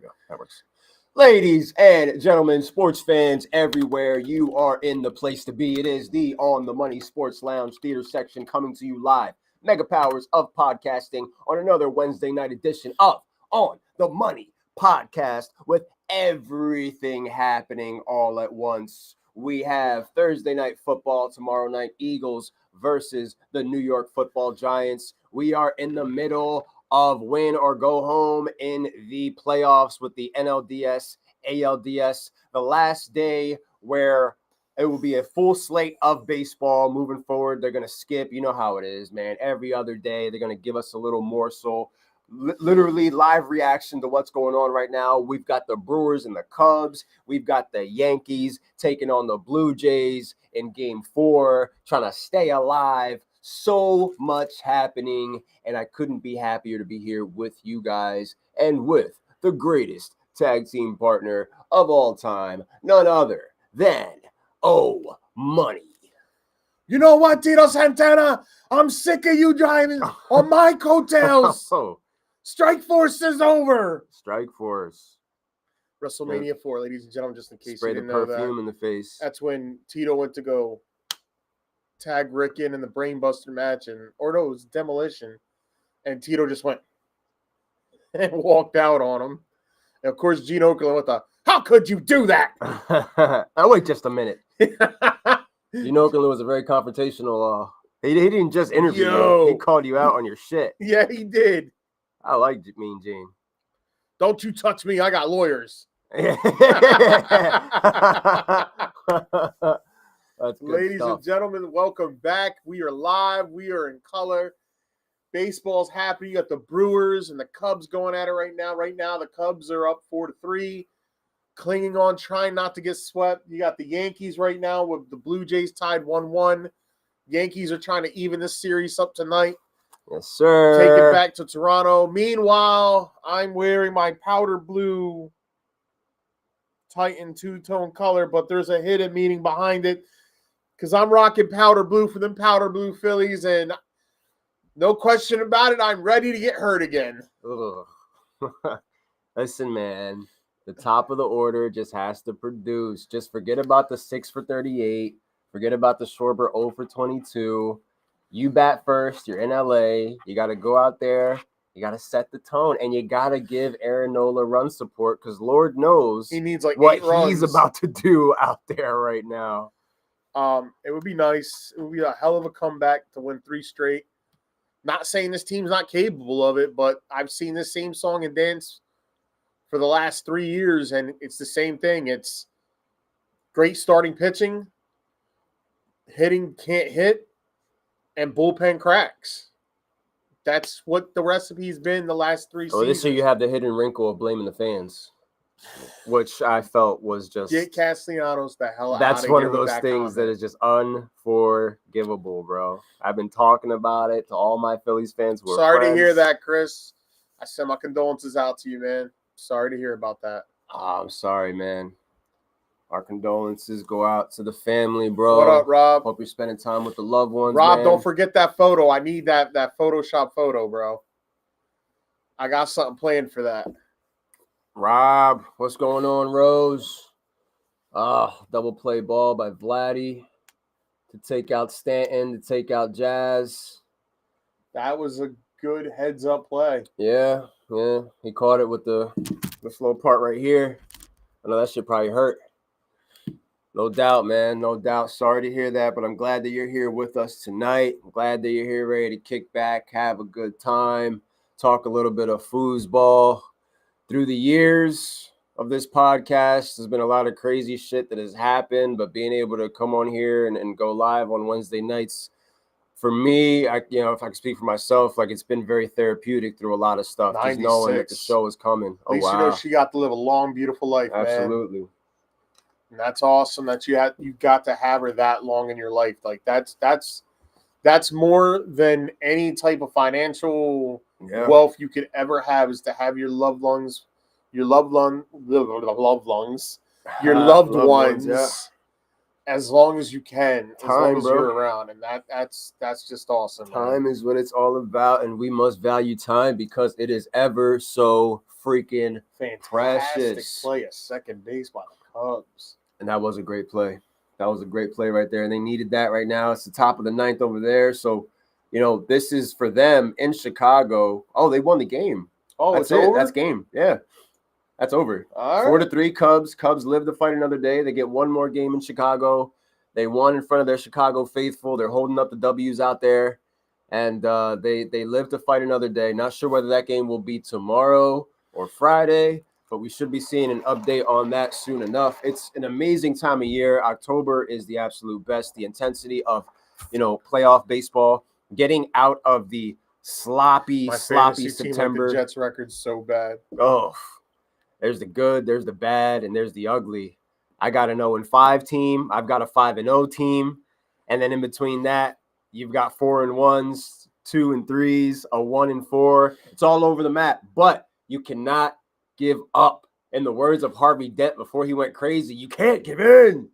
go. That works. Ladies and gentlemen, sports fans everywhere, you are in the place to be. It is the On the Money Sports Lounge Theater section coming to you live. Mega powers of podcasting on another Wednesday night edition of On the Money Podcast with everything happening all at once. We have Thursday night football, tomorrow night Eagles versus the New York Football Giants. We are in the middle of win or go home in the playoffs with the NLDS, ALDS, the last day where it will be a full slate of baseball moving forward. They're going to skip. You know how it is, man. Every other day, they're going to give us a little morsel. Literally live reaction to what's going on right now. We've got the Brewers and the Cubs. We've got the Yankees taking on the Blue Jays in Game 4, trying to stay alive. So much happening, and I couldn't be happier to be here with you guys and with the greatest tag team partner of all time, none other than Oh Money. You know what, Tito Santana? I'm sick of you driving on my coattails. Strike Force is over. Strike Force. WrestleMania 4, ladies and gentlemen, just in case Spray you the didn't know perfume that. in the face. That's when Tito went to go tag Rick in the Brainbuster match, it was Demolition, and Tito just went and walked out on him. And of course, Gene Okerlund with how could you do that? Now wait just a minute. Gene Okerlund was a very confrontational. He didn't just interview you. He called you out on your shit. Yeah, he did. I like Mean Gene. Don't you touch me. I got lawyers. That's good Ladies stuff. and gentlemen, welcome back. We are live. We are in color. Baseball's happy. You got the Brewers and the Cubs going at it right now. Right now, the Cubs are up 4-3, clinging on, trying not to get swept. You got the Yankees right now with the Blue Jays tied 1-1. Yankees are trying to even this series up tonight. Yes, sir. Take it back to Toronto. Meanwhile, I'm wearing my powder blue Titan two-tone color, but there's a hidden meaning behind it because I'm rocking powder blue for them powder blue Phillies, and no question about it, I'm ready to get hurt again. Listen, man, the top of the order just has to produce. Just forget about the 6 for 38. Forget about the Schwarber 0 for 22. You bat first. You're in LA. You got to go out there. You got to set the tone, and you got to give Aaron Nola run support because Lord knows he needs like what 8 runs. He's about to do out there right now. It would be nice. It would be a hell of a comeback to win 3 straight. Not saying this team's not capable of it, but I've seen this same song and dance for the last 3 years, and it's the same thing. It's great starting pitching, hitting can't hit, and bullpen cracks. That's what the recipe's been the last 3 seasons. This year you have the hidden wrinkle of blaming the fans, which I felt was just... Get Castellanos the hell out of here. That's one of those things that is just unforgivable, bro. I've been talking about it to all my Phillies fans who are Sorry friends. to hear that, Chris. I send my condolences out to you, man. Sorry to hear about that. Oh, I'm sorry, man. Our condolences go out to the family, bro. What up, Rob? Hope you're spending time with the loved ones, Rob, man. don't forget that photo. I need that Photoshop photo, bro. I got something planned for that. Rob, what's going on, Rose? Double play ball by Vladdy to take out Stanton, to take out Jazz. That was a good heads-up play. Yeah. He caught it with the slow part right here. I know that shit probably hurt. No doubt, man. No doubt. Sorry to hear that, but I'm glad that you're here with us tonight. I'm glad that you're here ready to kick back, have a good time, talk a little bit of foosball. Through the years of this podcast, there's been a lot of crazy shit that has happened, but being able to come on here and go live on Wednesday nights, for me, if I can speak for myself, like it's been very therapeutic through a lot of stuff. Just knowing that the show is coming. At least you know she got to live a long, beautiful life, Absolutely. Man. And that's awesome that you got to have her that long in your life. Like that's more than any type of financial wealth you could ever have, is to have your loved ones as long as you can, as long Time, as bro. you're around, and that's just awesome. Time man. is what it's all about, and we must value time because it is ever so freaking Fantastic precious. play at second base by the Cubs. And that was a great play. That was a great play right there. And they needed that right now. It's the top of the ninth over there. So, this is for them in Chicago. Oh, they won the game. Oh, That's it's it. over? That's game. Yeah. That's over. All 4-3 Cubs. Cubs live to fight another day. They get one more game in Chicago. They won in front of their Chicago faithful. They're holding up the W's out there. And they live to fight another day. Not sure whether that game will be tomorrow or Friday, but we should be seeing an update on that soon enough. It's an amazing time of year. October is the absolute best. The intensity of, playoff baseball, getting out of the sloppy fantasy September. Team, the Jets record's so bad. Oh, there's the good, there's the bad, and there's the ugly. I got an 0-5 team. I've got a 5-0 team. And then in between that, you've got 4-1s, 2-3s, a 1-4. It's all over the map. But you cannot give up. In the words of Harvey Dent before he went crazy, you can't give in.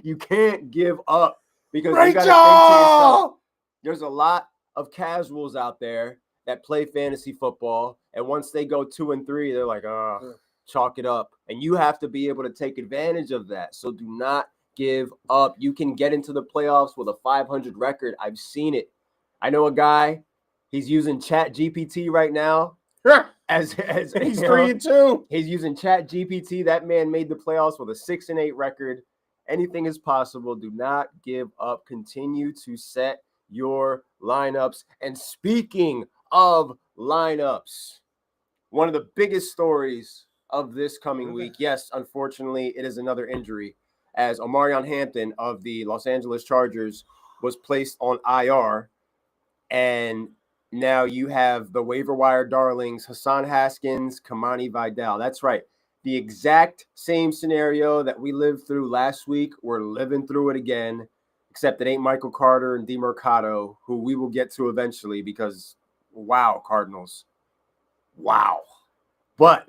You can't give up because you got to think to yourself, there's a lot of casuals out there that play fantasy football, and once they go 2-3, they're like, chalk it up. And you have to be able to take advantage of that. So do not give up. You can get into the playoffs with a 500 record. I've seen it. I know a guy, he's using Chat GPT right now. As he's 3-2. He's using Chat GPT. That man made the playoffs with a 6-8 record. Anything is possible. Do not give up. Continue to set your lineups. And speaking of lineups, one of the biggest stories of this coming week, yes, unfortunately, it is another injury, as Omarion Hampton of the Los Angeles Chargers was placed on IR, and now you have the waiver wire darlings, Hassan Haskins, Kamani Vidal. That's right. The exact same scenario that we lived through last week, we're living through it again, except it ain't Michael Carter and DeMercado, who we will get to eventually because, wow, Cardinals. Wow. But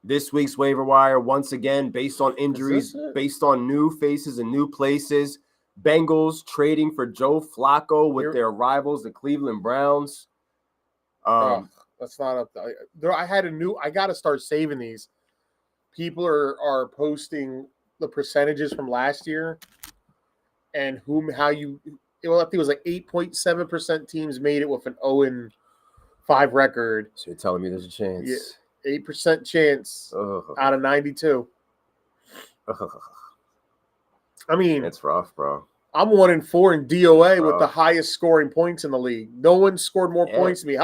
this week's waiver wire, once again, based on injuries, based on new faces and new places, Bengals trading for Joe Flacco with their rivals, the Cleveland Browns. That's not up there. I got to start saving these. People are posting the percentages from last year and I think it was like 8.7% teams made it with an 0-5 record. So you're telling me there's a chance? Yeah, 8% chance out of 92. I mean, it's rough, bro. I'm 1-4 in DOA with the highest scoring points in the league. No one scored more points than me.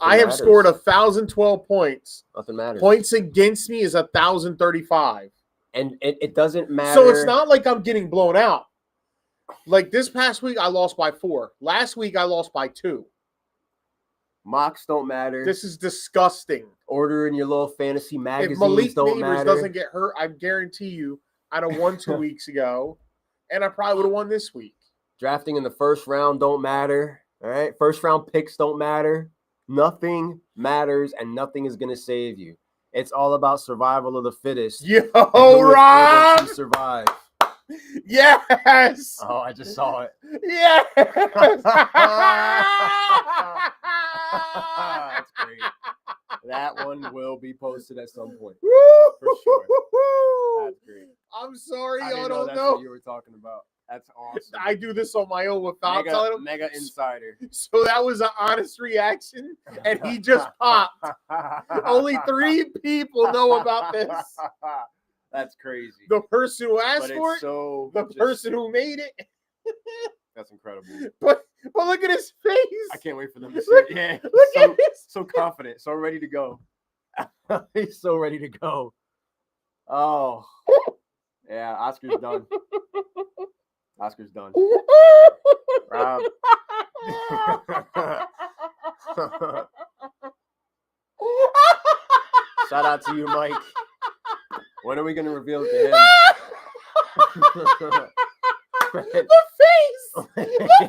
I have scored 1,012 points. Nothing matters. Points against me is 1,035. And it doesn't matter. So it's not like I'm getting blown out. Like this past week, I lost by 4. Last week, I lost by 2. Mocks don't matter. This is disgusting. Ordering your little fantasy magazines if Malik don't Neighbors matter. Doesn't get hurt, I guarantee you, I'd have won 2 weeks ago, and I probably would have won this week. Drafting in the first round don't matter. All right, first round picks don't matter. Nothing matters, and nothing is going to save you. It's all about survival of the fittest. Yo, Rob! Survive. Yes. Oh, I just saw it. Yes. That's great. That one will be posted at some point for sure. That's great. I'm sorry, I y'all don't don't know. know. What you were talking about. That's awesome. I do this on my own without telling him. Mega insider. So that was an honest reaction, and he just popped. Only 3 people know about this. That's crazy. The person who asked for it, the person who made it. That's incredible. But look at his face. I can't wait for them to see it. Yeah, look at this. So confident, so ready to go. He's so ready to go. Oh, yeah. Oscar's done. Oscar's done. Rob. Shout out to you, Mike. When are we going to reveal it to him? The face.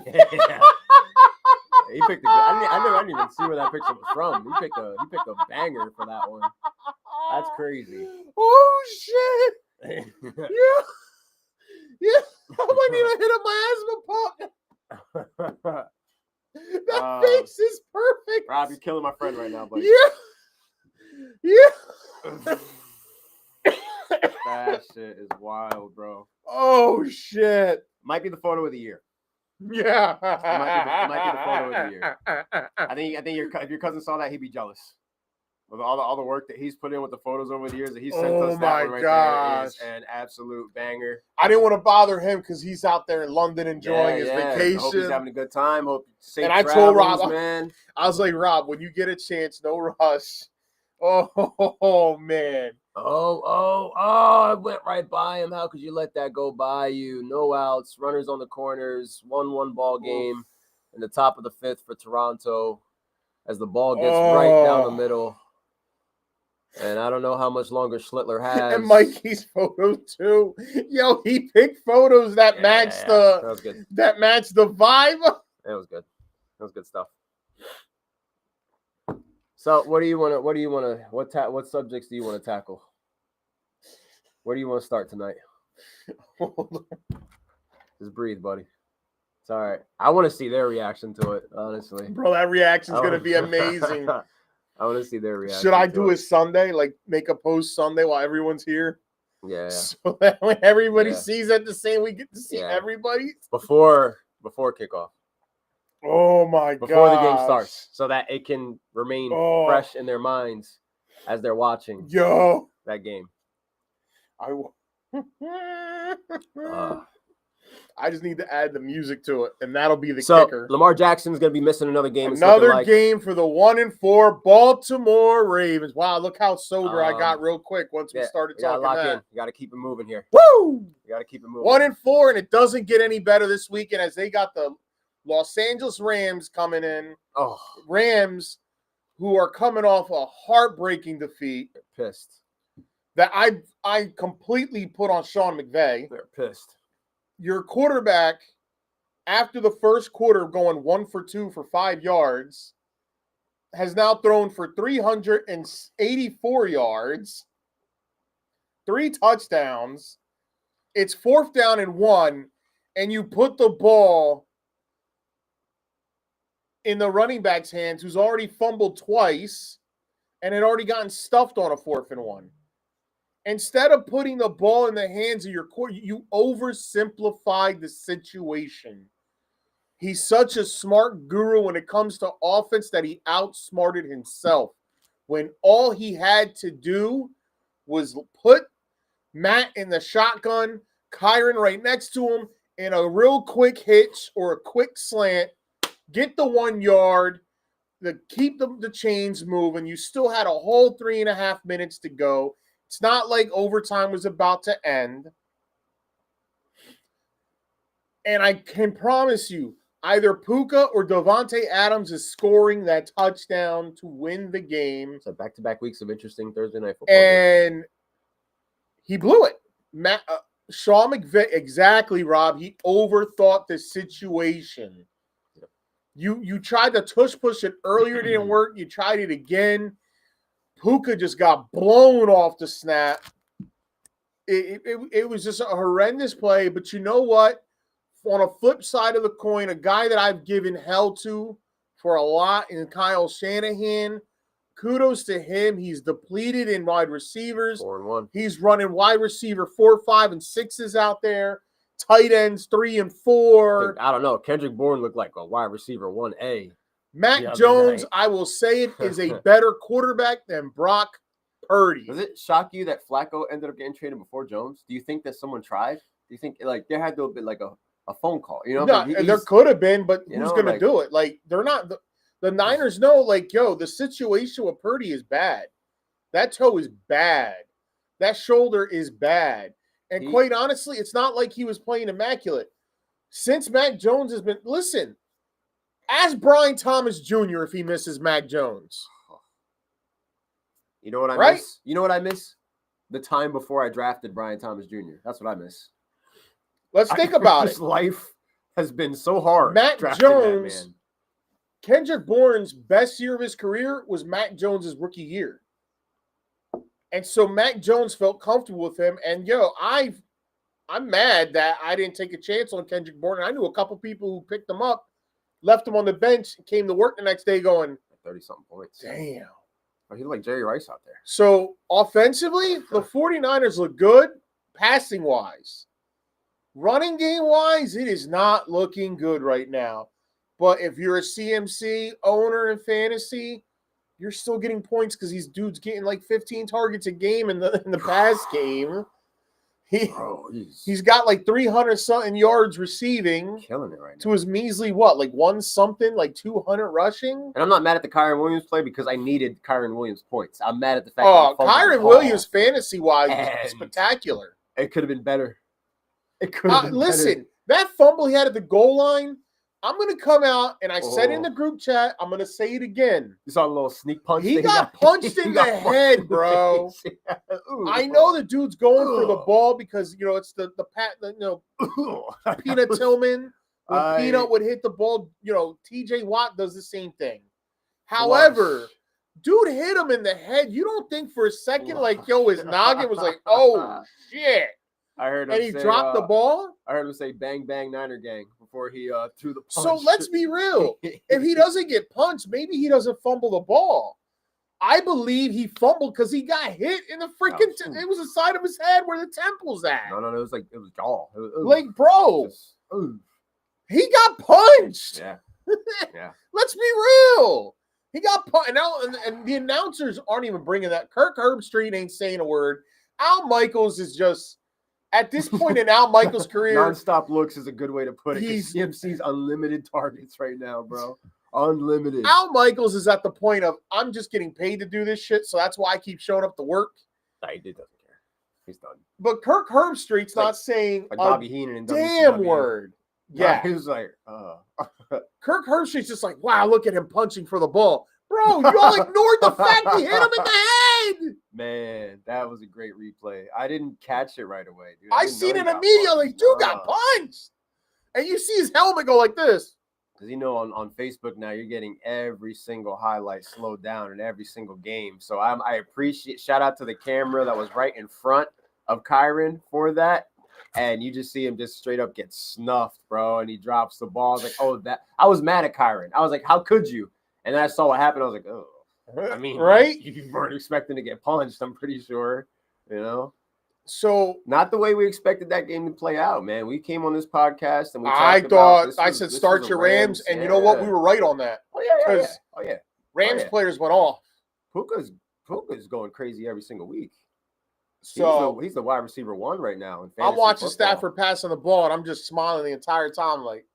Yeah. He picked a good. I didn't even see where that picture was from. He picked a banger for that one. That's crazy. Oh shit! Yeah. Yeah. I might need to hit up my asthma pump. That face is perfect. Rob, you're killing my friend right now, buddy. Yeah. That shit is wild, bro. Oh, shit. Might be the photo of the year. Yeah. It might be the photo of the year. I think if your cousin saw that, he'd be jealous. With all the work that he's put in with the photos over the years that he sent us, that one right there is an absolute banger. I didn't want to bother him because he's out there in London enjoying his vacation. I hope he's having a good time. Hope safe and I travels, told Rob, man. I was like, Rob, when you get a chance, no rush. Oh man. I went right by him. How could you let that go by you? No outs, runners on the corners, 1-1 ball game in the top of the fifth for Toronto as the ball gets right down the middle. And I don't know how much longer Schlittler has. And Mikey's photo too. Yo, he picked photos that matched that was good. That matched the vibe. That was good. That was good stuff. So, what subjects do you want to tackle? Where do you want to start tonight? Just breathe, buddy. It's all right. I want to see their reaction to it, honestly. Bro, that reaction's going to be amazing. I want to see their reaction. Should I do it Sunday? Like, make a post Sunday while everyone's here? Yeah. So that when everybody sees it the same, we get to see everybody? Before kickoff. Oh, my God. Before the game starts, so that it can remain fresh in their minds as they're watching that game. I just need to add the music to it, and that'll be the kicker. Lamar Jackson's going to be missing another game. Another game for the 1-4 Baltimore Ravens. Wow, look how sober I got real quick once we started talking that. You got to keep it moving here. Woo! You got to keep it moving. 1-4, and it doesn't get any better this weekend as they got the Los Angeles Rams coming in. Oh, Rams, who are coming off a heartbreaking defeat. They're pissed. That I completely put on Sean McVay. They're pissed. Your quarterback, after the first quarter going 1 for 2 for 5 yards, has now thrown for 384 yards, 3 touchdowns. It's 4th down and 1, and you put the ball in the running back's hands, who's already fumbled twice and had already gotten stuffed on a 4th and 1. Instead of putting the ball in the hands of your quarterback, you oversimplified the situation. He's such a smart guru when it comes to offense that he outsmarted himself. When all he had to do was put Matt in the shotgun, Kyron right next to him, in a real quick hitch or a quick slant, get the 1 yard, keep the chains moving. You still had a whole 3.5 minutes to go. It's not like overtime was about to end. And I can promise you, either Puka or Devontae Adams is scoring that touchdown to win the game. So back-to-back weeks of interesting Thursday night football. And he blew it. Sean McVay, exactly, Rob. He overthought the situation. You tried to push it earlier, it didn't work. You tried it again. Puka just got blown off the snap. It was just a horrendous play. But you know what? On a flip side of the coin, a guy that I've given hell to for a lot in Kyle Shanahan, kudos to him. He's depleted in wide receivers. 4-1. He's running wide receiver 4, 5, and 6s out there. Tight ends 3 and 4. I don't know. Kendrick Bourne looked like a wide receiver 1A. Mac Jones, I will say it, is a better quarterback than Brock Purdy. Does it shock you that Flacco ended up getting traded before Jones? Do you think that someone tried? Do you think there had to have been like a phone call? You know, no, there could have been, but who's going to do it? Like, they're not. The Niners know, like, the situation with Purdy is bad. That toe is bad. That shoulder is bad. And quite honestly, it's not like he was playing immaculate. Since Mac Jones has been – listen, ask Brian Thomas Jr. if he misses Mac Jones. You know what I miss? You know what I miss? The time before I drafted Brian Thomas Jr. That's what I miss. Let's think about it. Life has been so hard. Mac Jones, Kendrick Bourne's best year of his career was Mac Jones' rookie year. And so Mac Jones felt comfortable with him. And, I'm mad that I didn't take a chance on Kendrick Bourne. I knew a couple people who picked him up, left him on the bench, came to work the next day going, 30-something points. damn. Oh, he looked like Jerry Rice out there. So, offensively, the 49ers look good, passing-wise. Running game-wise, it is not looking good right now. But if you're a CMC owner in fantasy, you're still getting points because these dudes getting like 15 targets a game in the pass game. He's got like 300-something yards receiving. Killing it right now. To his measly, like 1-something, like 200 rushing. And I'm not mad at the Kyron Williams play because I needed Kyron Williams points. I'm mad at the fact that Kyron Williams, fantasy-wise, was spectacular. It could have been better. It could have been Listen, that fumble he had at the goal line, I'm going to come out, and I said in the group chat, I'm going to say it again. You saw a little sneak punch? He got punched in the head, bro. I know the dude's going for the ball because, it's the Peanut Tillman. When Peanut would hit the ball, TJ Watt does the same thing. However, dude hit him in the head. You don't think for a second, his noggin was like, oh, shit. I heard him and he dropped the ball? I heard him say bang, bang, Niner gang before he threw the punch. So let's be real. If he doesn't get punched, maybe he doesn't fumble the ball. I believe he fumbled because he got hit in the freaking it was the side of his head where the temple's at. No, it was jaw. Bro. He got punched. Yeah. Yeah. Let's be real. He got punched. And the announcers aren't even bringing that. Kirk Herbstreit ain't saying a word. Al Michaels is just at this point in Al Michaels' career. Non-stop looks is a good way to put it. CMC's unlimited targets right now, bro. Unlimited. Al Michaels is at the point of, I'm just getting paid to do this shit, so that's why I keep showing up to work. He doesn't care. He's done. But Kirk Herbstreit's not saying Bobby Heenan and damn word. Yeah. He was like, Kirk Herbstreit's just like, wow, look at him punching for the ball. Bro, y'all ignored the fact he hit him in the head. Man, that was a great replay. I didn't catch it right away, dude. I seen it immediately. Dude got punched. And you see his helmet go like this. Because on Facebook now, you're getting every single highlight slowed down in every single game. So I appreciate, shout out to the camera that was right in front of Kyron for that. And you just see him just straight up get snuffed, bro. And he drops the ball. I was like, I was mad at Kyron. I was like, how could you? And then I saw what happened. I was like, oh. I mean, right? You weren't expecting to get punched, I'm pretty sure. So not the way we expected that game to play out, man. We came on this podcast and we I said start your Rams, and you know what? We were right on that. Oh yeah. Rams players went off. Puka's going crazy every single week. So he's the wide receiver one right now. I'm watching Stafford passing the ball, and I'm just smiling the entire time, like.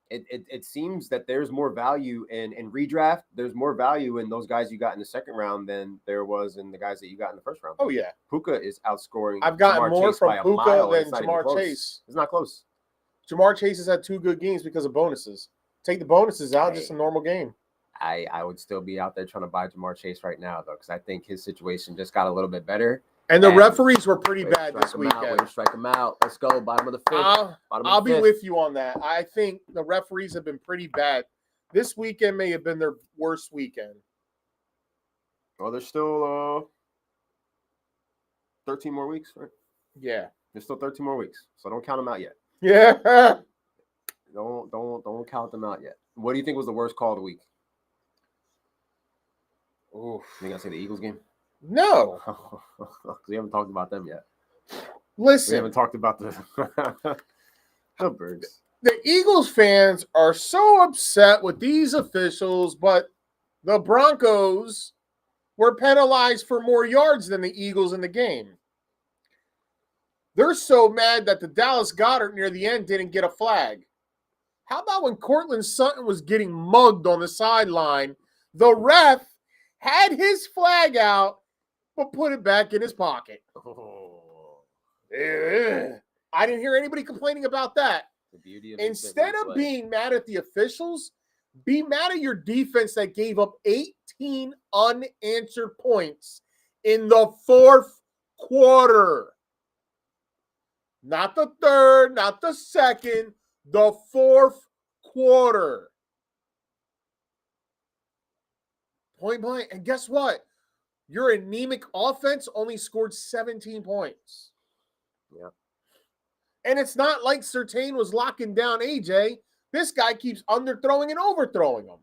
It seems that there's more value in redraft. There's more value in those guys you got in the second round than there was in the guys that you got in the first round. Oh, yeah. Puka is outscoring. I've gotten Jamar more Chase from Puka than Jamar Chase. It's not close. Jamar Chase has had 2 good games because of bonuses. Take the bonuses out, just a normal game. I would still be out there trying to buy Jamar Chase right now, though, because I think his situation just got a little bit better. And the referees were pretty bad this weekend. Strike them out. Let's go. Bottom of the fifth. I'll be with you on that. I think the referees have been pretty bad. This weekend may have been their worst weekend. Well, there's still 13 more weeks, right? Yeah. There's still 13 more weeks, so don't count them out yet. Yeah. Don't count them out yet. What do you think was the worst call of the week? Oof. You think I say the Eagles game? No. We haven't talked about them yet. Listen. We haven't talked about the Birds. The Eagles fans are so upset with these officials, but the Broncos were penalized for more yards than the Eagles in the game. They're so mad that the Dallas Goedert near the end didn't get a flag. How about when Cortland Sutton was getting mugged on the sideline, the ref had his flag out, but put it back in his pocket. Oh. I didn't hear anybody complaining about that. The beauty of Instead of being mad at the officials, be mad at your defense that gave up 18 unanswered points in the fourth quarter. Not the third, not the second, the fourth quarter. Point blank. And guess what? Your anemic offense only scored 17 points. Yeah. And it's not like Surtain was locking down AJ. This guy keeps underthrowing and overthrowing him.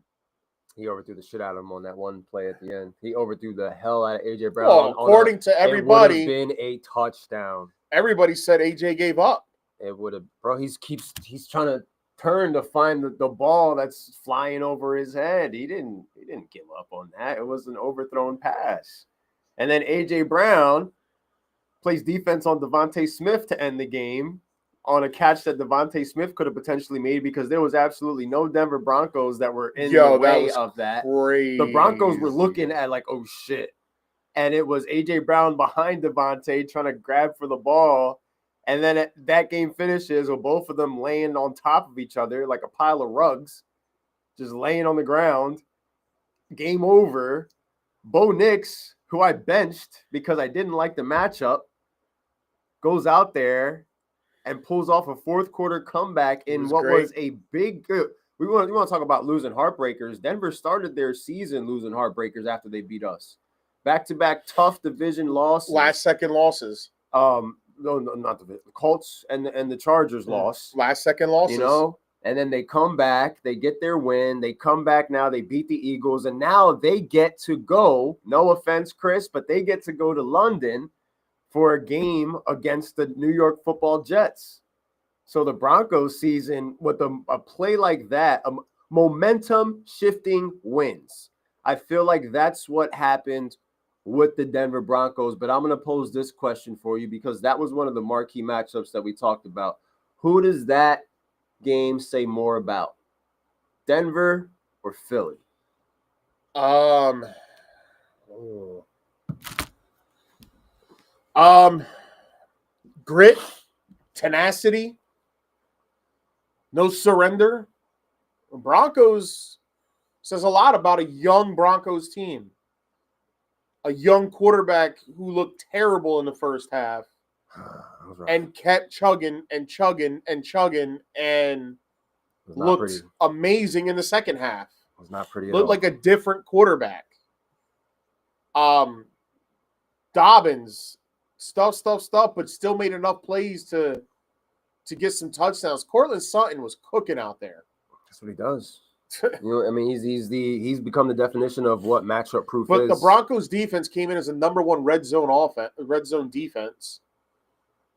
He overthrew the shit out of him on that one play at the end. He overthrew the hell out of AJ Brown. Well, according to everybody, it would have been a touchdown. Everybody said AJ gave up. It would have, bro. He's trying to turn to find the ball that's flying over his head. He didn't give up on that. It was an overthrown pass. And then AJ Brown plays defense on Devontae Smith to end the game on a catch that Devontae Smith could have potentially made because there was absolutely no Denver Broncos that were in the way of that. Crazy. The Broncos were looking at like, oh shit. And it was AJ Brown behind Devontae trying to grab for the ball. And then that game finishes with both of them laying on top of each other like a pile of rugs, just laying on the ground. Game over. Bo Nix, who I benched because I didn't like the matchup, goes out there and pulls off a fourth quarter comeback in what was a big – we want to talk about losing heartbreakers. Denver started their season losing heartbreakers after they beat us. Back-to-back tough division losses. Last-second losses. No, not the Colts and the Chargers lost. Last-second losses. You know? And then they come back. They get their win. They come back now. They beat the Eagles. And now they get to go – no offense, Chris, but they get to go to London for a game against the New York Football Jets. So the Broncos season, with a play like that, momentum-shifting wins. I feel like that's what happened with the Denver Broncos. But I'm going to pose this question for you because that was one of the marquee matchups that we talked about. Who does that game say more about? Denver or Philly? Grit, tenacity, no surrender. Broncos says a lot about a young Broncos team. A young quarterback who looked terrible in the first half and kept chugging and chugging and chugging and looked amazing in the second half. It was not pretty at looked all. like a different quarterback. Dobbins, stuff, but still made enough plays to get some touchdowns. Cortland Sutton was cooking out there. That's what he does. You know, I mean, he's become the definition of what matchup proof is. But the Broncos defense came in as a number one red zone defense.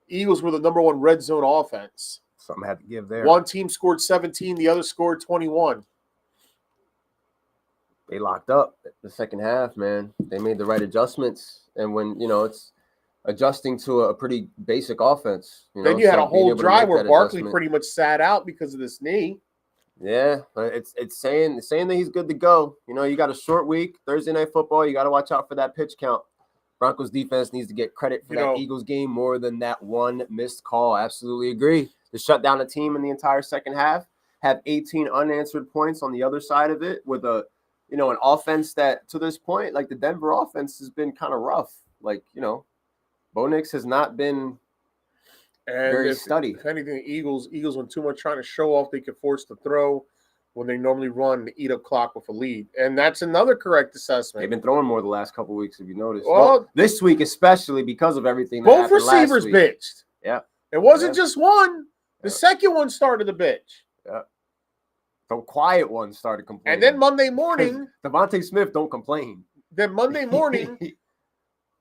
Eagles were the number one red zone offense. Something had to give there. One team scored 17, the other scored 21. They locked up the second half, man. They made the right adjustments. And when, it's adjusting to a pretty basic offense. Then you had a whole drive where Barkley pretty much sat out because of this knee. Yeah, it's saying that he's good to go. You got a short week, Thursday Night Football. You got to watch out for that pitch count. Broncos defense needs to get credit for that Eagles game more than that one missed call. Absolutely agree. To shut down a team in the entire second half, have 18 unanswered points on the other side of it with an offense that to this point, like the Denver offense has been kind of rough. Like, Bo Nix has not been very steady. If anything, the Eagles went too much trying to show off they could force the throw when they normally run to eat up clock with a lead. And that's another correct assessment. They've been throwing more the last couple of weeks, if you noticed. Well, this week especially because of everything that both receivers bitched. Yeah. It wasn't just one. The second one started the bitch. Yeah. The quiet one started complaining. And then Monday morning, Devontae Smith don't complain. Then Monday morning,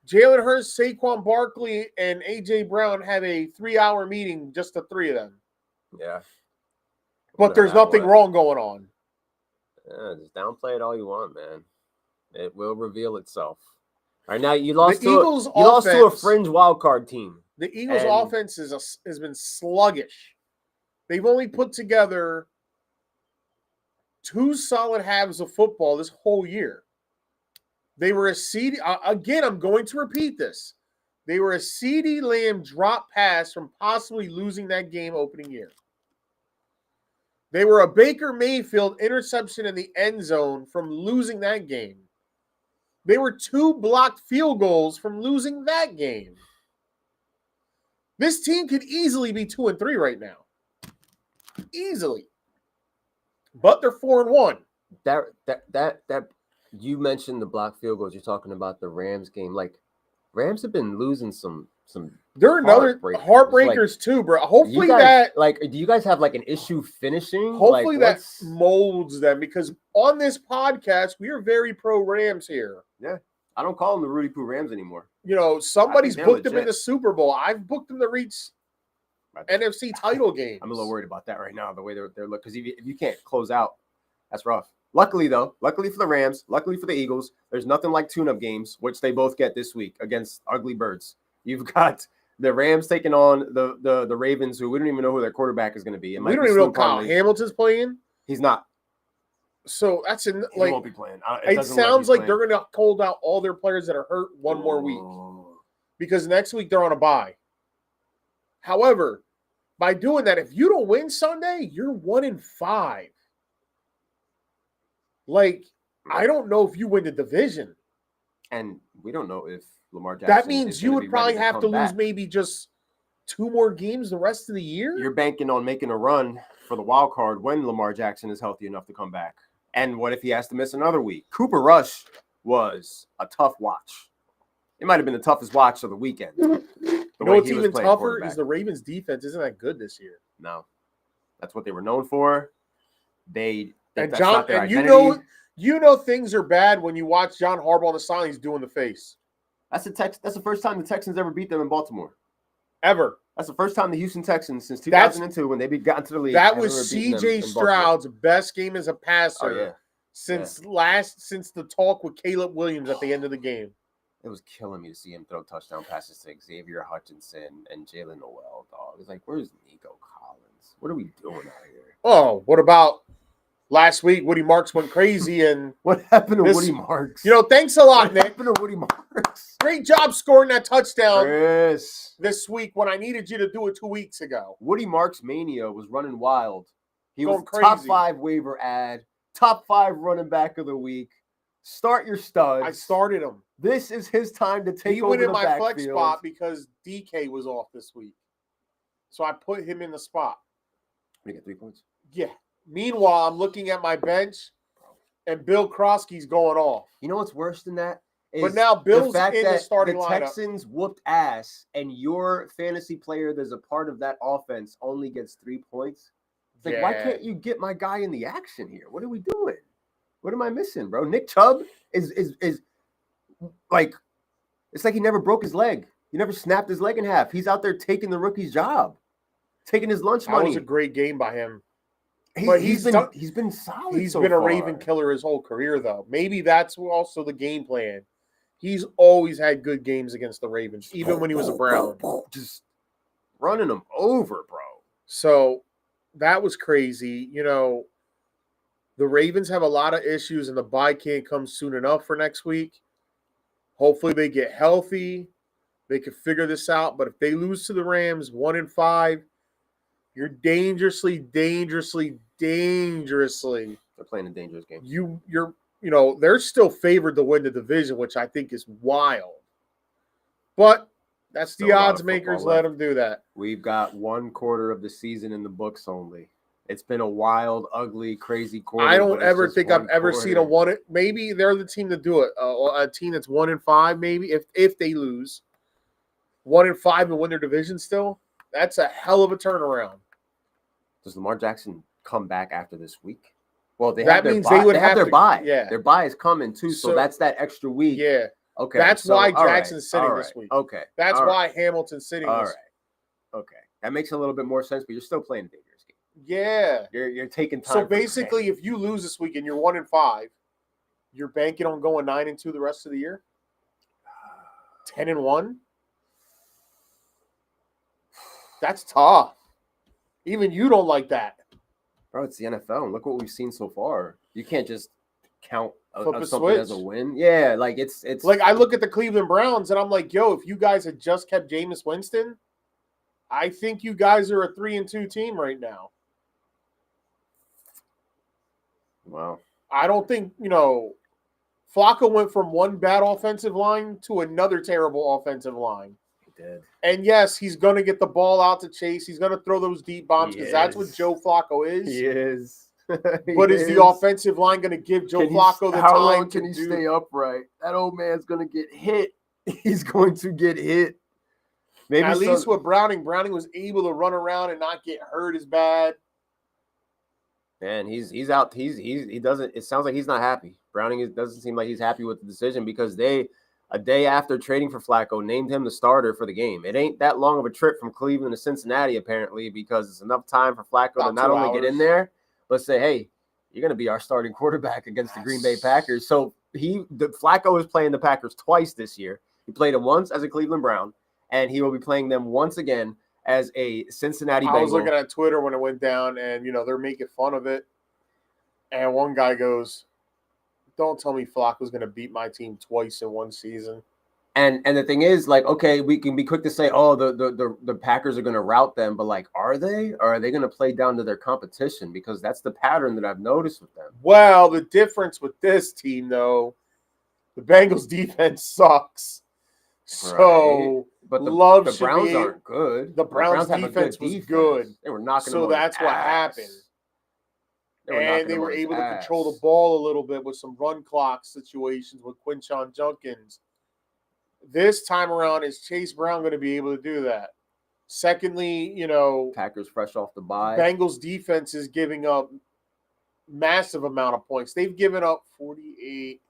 Jalen Hurts, Saquon Barkley, and A.J. Brown have a 3-hour meeting, just the three of them. Yeah. But there's nothing wrong going on. Yeah, just downplay it all you want, man. It will reveal itself. All right, now you lost to a fringe wild card team. The Eagles' offense has been sluggish. They've only put together 2 solid halves of football this whole year. They were a CeeDee again, I'm going to repeat this. They were a CeeDee Lamb drop pass from possibly losing that game opening year. They were a Baker Mayfield interception in the end zone from losing that game. They were 2 blocked field goals from losing that game. This team could easily be 2-3 right now. Easily. But they're 4-1. You mentioned the block field goals. You're talking about the Rams game. Like, Rams have been losing some They're another heartbreakers too, bro. Hopefully do you guys have like an issue finishing? Hopefully like, that molds them, because on this podcast we are very pro Rams here. Yeah, I don't call them the Rudy Poo Rams anymore. Somebody's booked them in the Super Bowl. I've booked them to reach NFC title games. I'm a little worried about that right now, the way they're looking, because if you can't close out, that's rough. Luckily for the Rams, luckily for the Eagles, there's nothing like tune-up games, which they both get this week against ugly birds. You've got the Rams taking on the Ravens, who we don't even know who their quarterback is going to be. We don't even know Kyle Hamilton's playing. He's not. So that's he won't be playing. It sounds like they're going to hold out all their players that are hurt one more week, because next week they're on a bye. However, by doing that, if you don't win Sunday, you're 1-5. Like, I don't know if you win the division. And we don't know if Lamar Jackson. That means you would probably have to lose maybe just 2 more games the rest of the year. You're banking on making a run for the wild card when Lamar Jackson is healthy enough to come back. And what if he has to miss another week? Cooper Rush was a tough watch. It might have been the toughest watch of the weekend. What's even tougher is the Ravens' defense isn't that good this year. No. That's what they were known for. You know things are bad when you watch John Harbaugh on the sidelines doing the face. That's the first time the Texans ever beat them in Baltimore. Ever. That's the first time the Houston Texans since 2002 when they got into the league. That was C.J. Stroud's best game as a passer. Oh, yeah. Since the talk with Caleb Williams at the end of the game. It was killing me to see him throw touchdown passes to Xavier Hutchinson and Jalen Noel, dog. It's like, where's Nico Collins? What are we doing out here? Oh, what about last week? Woody Marks went crazy, and what happened to Woody Marks? Thanks a lot, Nick. What happened to Woody Marks? Great job scoring that touchdown Chris. This week when I needed you to do it 2 weeks ago. Woody Marks mania was running wild. He was crazy. Top 5 waiver ad, top 5 running back of the week. Start your studs. I started him. This is his time to take over the backfield. He went in my flex spot because DK was off this week. So I put him in the spot. Did he get 3 points? Yeah. Meanwhile, I'm looking at my bench, and Bill Krosky's going off. You know what's worse than that? But now Bill's in the starting lineup. The Texans whooped ass, and your fantasy player that's a part of that offense only gets 3 points. It's like, why can't you get my guy in the action here? What are we doing? What am I missing, bro? Nick Chubb is like, it's like he never broke his leg. He never snapped his leg in half. He's out there taking the rookie's job, taking his lunch money. That was a great game by him. He's been solid. He's been a Raven killer his whole career, though. Maybe that's also the game plan. He's always had good games against the Ravens, even when he was a Brown. Just running them over, bro. So that was crazy. The Ravens have a lot of issues, and the bye can't come soon enough for next week. Hopefully they get healthy. They can figure this out. But if they lose to the Rams 1-5, you're dangerously. They're playing a dangerous game. They're still favored to win the division, which I think is wild. But that's the odds makers. Let them do that. We've got 1 quarter of the season in the books only. It's been a wild, ugly, crazy quarter. I don't ever think I've ever seen a one. Maybe they're the team to do it. A team that's 1-5, maybe if they lose 1-5 and win their division still. That's a hell of a turnaround. Does Lamar Jackson come back after this week? Well, they have their bye. Yeah, their bye is coming too. So that's that extra week. Yeah. Okay. That's why Jackson's sitting this week. Okay. That's why Hamilton's sitting. All right. Okay. That makes a little bit more sense, but you're still playing a dangerous game. Yeah. You're taking time. So basically, if you lose this week and you're 1-5, you're banking on going 9-2 the rest of the year. 10-1. That's tough. Even you don't like that. Bro, it's the NFL, and look what we've seen so far. You can't just count something switch as a win. Yeah, like it's like I look at the Cleveland Browns, and I'm like, yo, if you guys had just kept Jameis Winston, I think you guys are a 3-2 team right now. Wow. I don't think, Flacco went from one bad offensive line to another terrible offensive line. He did. And yes, he's going to get the ball out to Chase. He's going to throw those deep bombs because that's what Joe Flacco is. He is. But is the offensive line going to give Joe Flacco the how time long to can he stay upright? That old man's going to get hit. He's going to get hit. Maybe at least with Browning was able to run around and not get hurt as bad. Man, he's out. He doesn't. It sounds like he's not happy. Browning doesn't seem like he's happy with the decision because they, a day after trading for Flacco, named him the starter for the game. It ain't that long of a trip from Cleveland to Cincinnati apparently because it's enough time for Flacco to not only get in there but say, hey, you're going to be our starting quarterback against the Green Bay Packers. So Flacco is playing the Packers twice this year. He played them once as a Cleveland Brown, and he will be playing them once again as a Cincinnati Bengal. I was looking at Twitter when it went down, and, they're making fun of it. And one guy goes, don't tell me Flacco's going to beat my team twice in one season. And the thing is, like, okay, we can be quick to say, oh, the Packers are going to rout them, but, like, are they? Or are they going to play down to their competition? Because that's the pattern that I've noticed with them. Well, the difference with this team, though, the Bengals defense sucks. So, right. But the Browns aren't good. The Browns defense was good. They were knocking them on what happened. They were able to control the ball a little bit with some run clock situations with Quinshon Judkins. This time around, is Chase Brown going to be able to do that? Secondly, Packers fresh off the bye. Bengals defense is giving up massive amount of points. They've given up 48,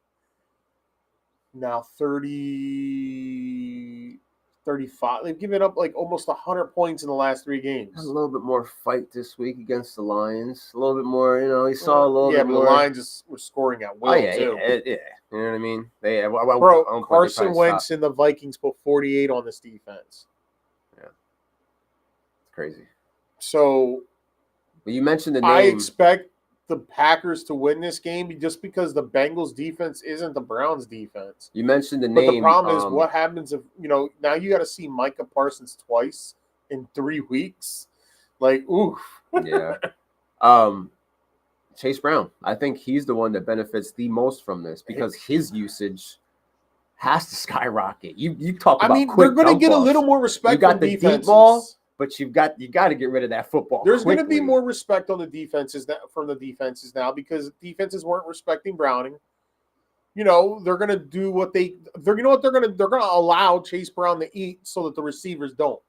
now 30, 35. They've given up like almost 100 points in the last 3 games. A little bit more fight this week against the Lions. A little bit more, you saw a little bit more. Yeah, but the Lions were scoring at will, too. Yeah. You know what I mean? Carson Wentz and the Vikings put 48 on this defense. Yeah. It's crazy. So, but you mentioned the name. I expect the Packers to win this game just because the Bengals defense isn't the Browns defense. You mentioned the name. But the problem is what happens if, now you got to see Micah Parsons twice in 3 weeks. Like, oof. Yeah. Chase Brown, I think he's the one that benefits the most from this because his usage has to skyrocket. You talk about quick they're going to get a little more respect. You got the deep ball, but you got to get rid of that football. There's going to be more respect on the defenses from the defenses now because defenses weren't respecting Browning. They're going to do what they're going to allow Chase Brown to eat so that the receivers don't.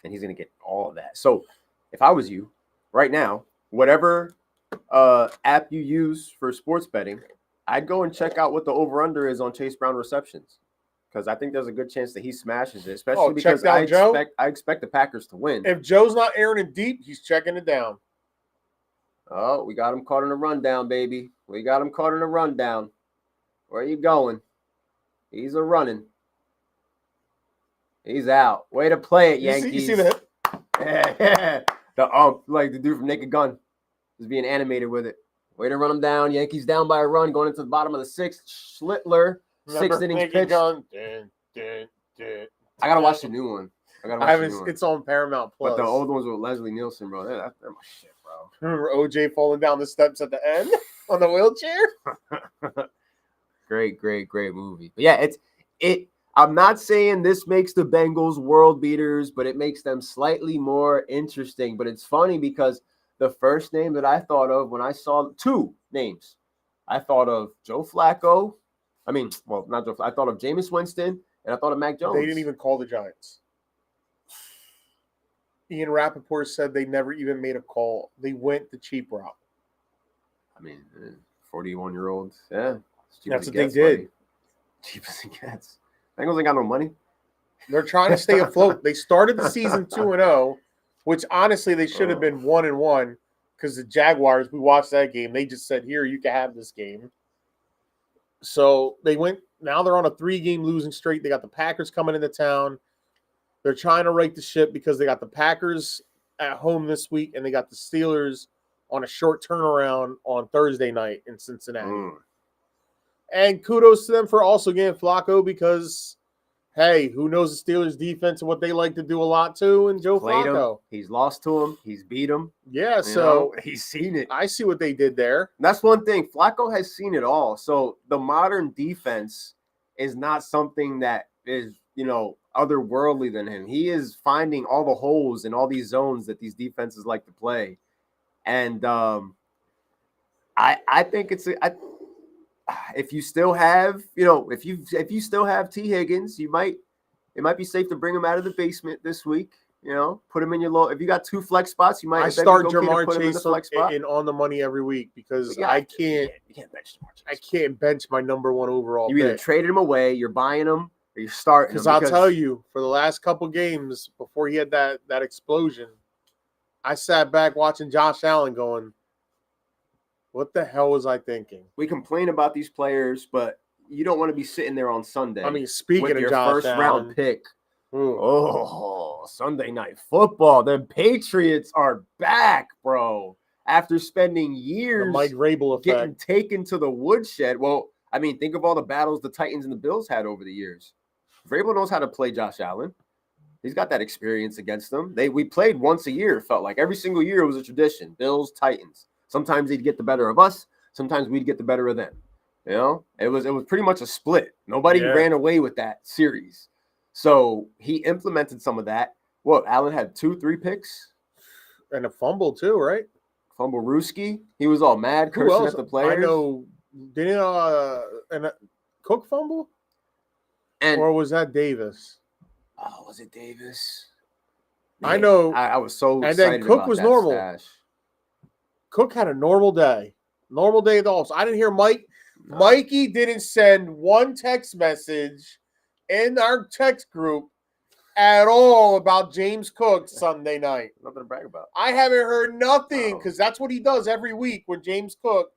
And he's going to get all of that. So if I was you right now, whatever app you use for sports betting, I'd go and check out what the over-under is on Chase Brown receptions because I think there's a good chance that he smashes it, especially because I expect the Packers to win. If Joe's not airing it deep, he's checking it down. Oh, we got him caught in a rundown, baby. We got him caught in a rundown. Where are you going? He's a running. He's out. Way to play it, Yankees. You see that? Yeah. Like the dude from Naked Gun is being animated with it. Way to run him down. Yankees down by a run, going into the bottom of the 6th. Schlittler, 6th innings pitch. I gotta watch the new one. It's on Paramount Plus. But the old ones with Leslie Nielsen, bro. They're my shit, bro. Remember OJ falling down the steps at the end on the wheelchair? Great movie. But yeah, I'm not saying this makes the Bengals world beaters, but it makes them slightly more interesting. But it's funny because the first name that I thought of when I saw 2 names, I thought of Joe Flacco. Not Joe Flacco. I thought of Jameis Winston, and I thought of Mac Jones. They didn't even call the Giants. Ian Rappaport said they never even made a call. They went the cheap route. 41-year-olds, yeah. That's what they did. Cheap as it gets. Bengals ain't got no money. They're trying to stay afloat. They started the season 2-0, which honestly they should have been 1-1 because the Jaguars, we watched that game. They just said, here, you can have this game. So they went, now they're on a 3-game losing streak. They got the Packers coming into town. They're trying to right the ship because they got the Packers at home this week and they got the Steelers on a short turnaround on Thursday night in Cincinnati. And kudos to them for also getting Flacco because, hey, who knows the Steelers' defense and what they like to do a lot too, and Joe Flacco. He's lost to him. He's beat him. Yeah, so he's seen it. I see what they did there. That's one thing. Flacco has seen it all. So the modern defense is not something that is, otherworldly than him. He is finding all the holes in all these zones that these defenses like to play. And I think if you still have, if you still have T. Higgins, it might be safe to bring him out of the basement this week. Put him in your low. If you got 2 flex spots, you might. I start okay Jamar to put him in the Chase flex spot. in on the money every week because You can't bench Jamar Chase. I can't bench my number 1 overall. You either traded him away, you're buying him, or you're starting him. Because I'll tell you, for the last couple games before he had that explosion, I sat back watching Josh Allen going, what the hell was I thinking? We complain about these players, but you don't want to be sitting there on Sunday. I mean, speaking with of your Josh first Allen, round pick. Oh, Sunday Night Football. The Patriots are back, bro. After spending years the Mike Vrabel effect. Getting taken to the woodshed. Well, I mean, think of all the battles the Titans and the Bills had over the years. Vrabel knows how to play Josh Allen. He's got that experience against them. We played once a year, it felt like. Every single year it was a tradition. Bills, Titans. Sometimes they'd get the better of us. Sometimes we'd get the better of them. It was pretty much a split. Nobody ran away with that series. So he implemented some of that. Allen had 2-3 picks? And a fumble too, right? Fumble Ruski. He was all mad, cursing at the players. I know. Didn't Cook fumble? Or was that Davis? Oh, was it Davis? Man, I know. I was so and excited. And then Cook about was that normal. Stash. Cook had a normal day. Normal day at the office. I didn't hear Mike. No. Mikey didn't send one text message in our text group at all about James Cook Sunday night. Nothing to brag about. I haven't heard nothing because that's what he does every week when James Cook,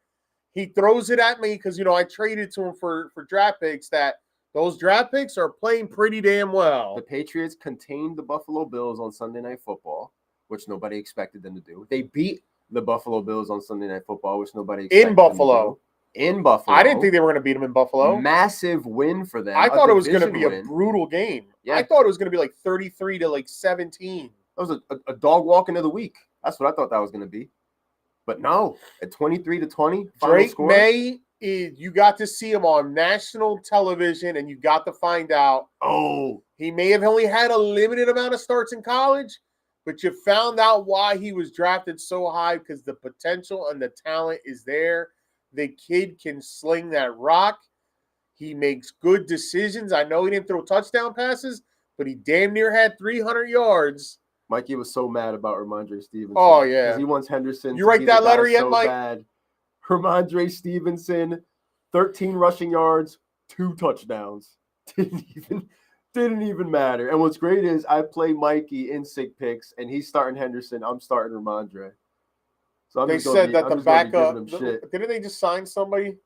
he throws it at me because, I traded to him for draft picks that those draft picks are playing pretty damn well. The Patriots contained the Buffalo Bills on Sunday Night Football, which nobody expected them to do. They beat the Buffalo Bills on Sunday Night Football, which nobody expected in Buffalo. Them to do. In Buffalo. I didn't think they were going to beat them in Buffalo. Massive win for them. I thought it was going to be a brutal game. Yeah. I thought it was going to be like 33 to 17. That was a dog walk into the week. That's what I thought that was going to be. But no, at 23-20. Drake May, you got to see him on national television, and you got to find out. Oh, he may have only had a limited amount of starts in college, but you found out why he was drafted so high because the potential and the talent is there. The kid can sling that rock. He makes good decisions. I know he didn't throw touchdown passes, but he damn near had 300 yards. Mikey was so mad about Ramondre Stevenson. Oh, yeah. Because he wants Henderson. You write that letter yet, Mike? Bad. Ramondre Stevenson, 13 rushing yards, 2 touchdowns. Didn't even matter. And what's great is I play Mikey in sick picks, and he's starting Henderson. I'm starting Ramondre. So they said that the backup. Didn't they just sign somebody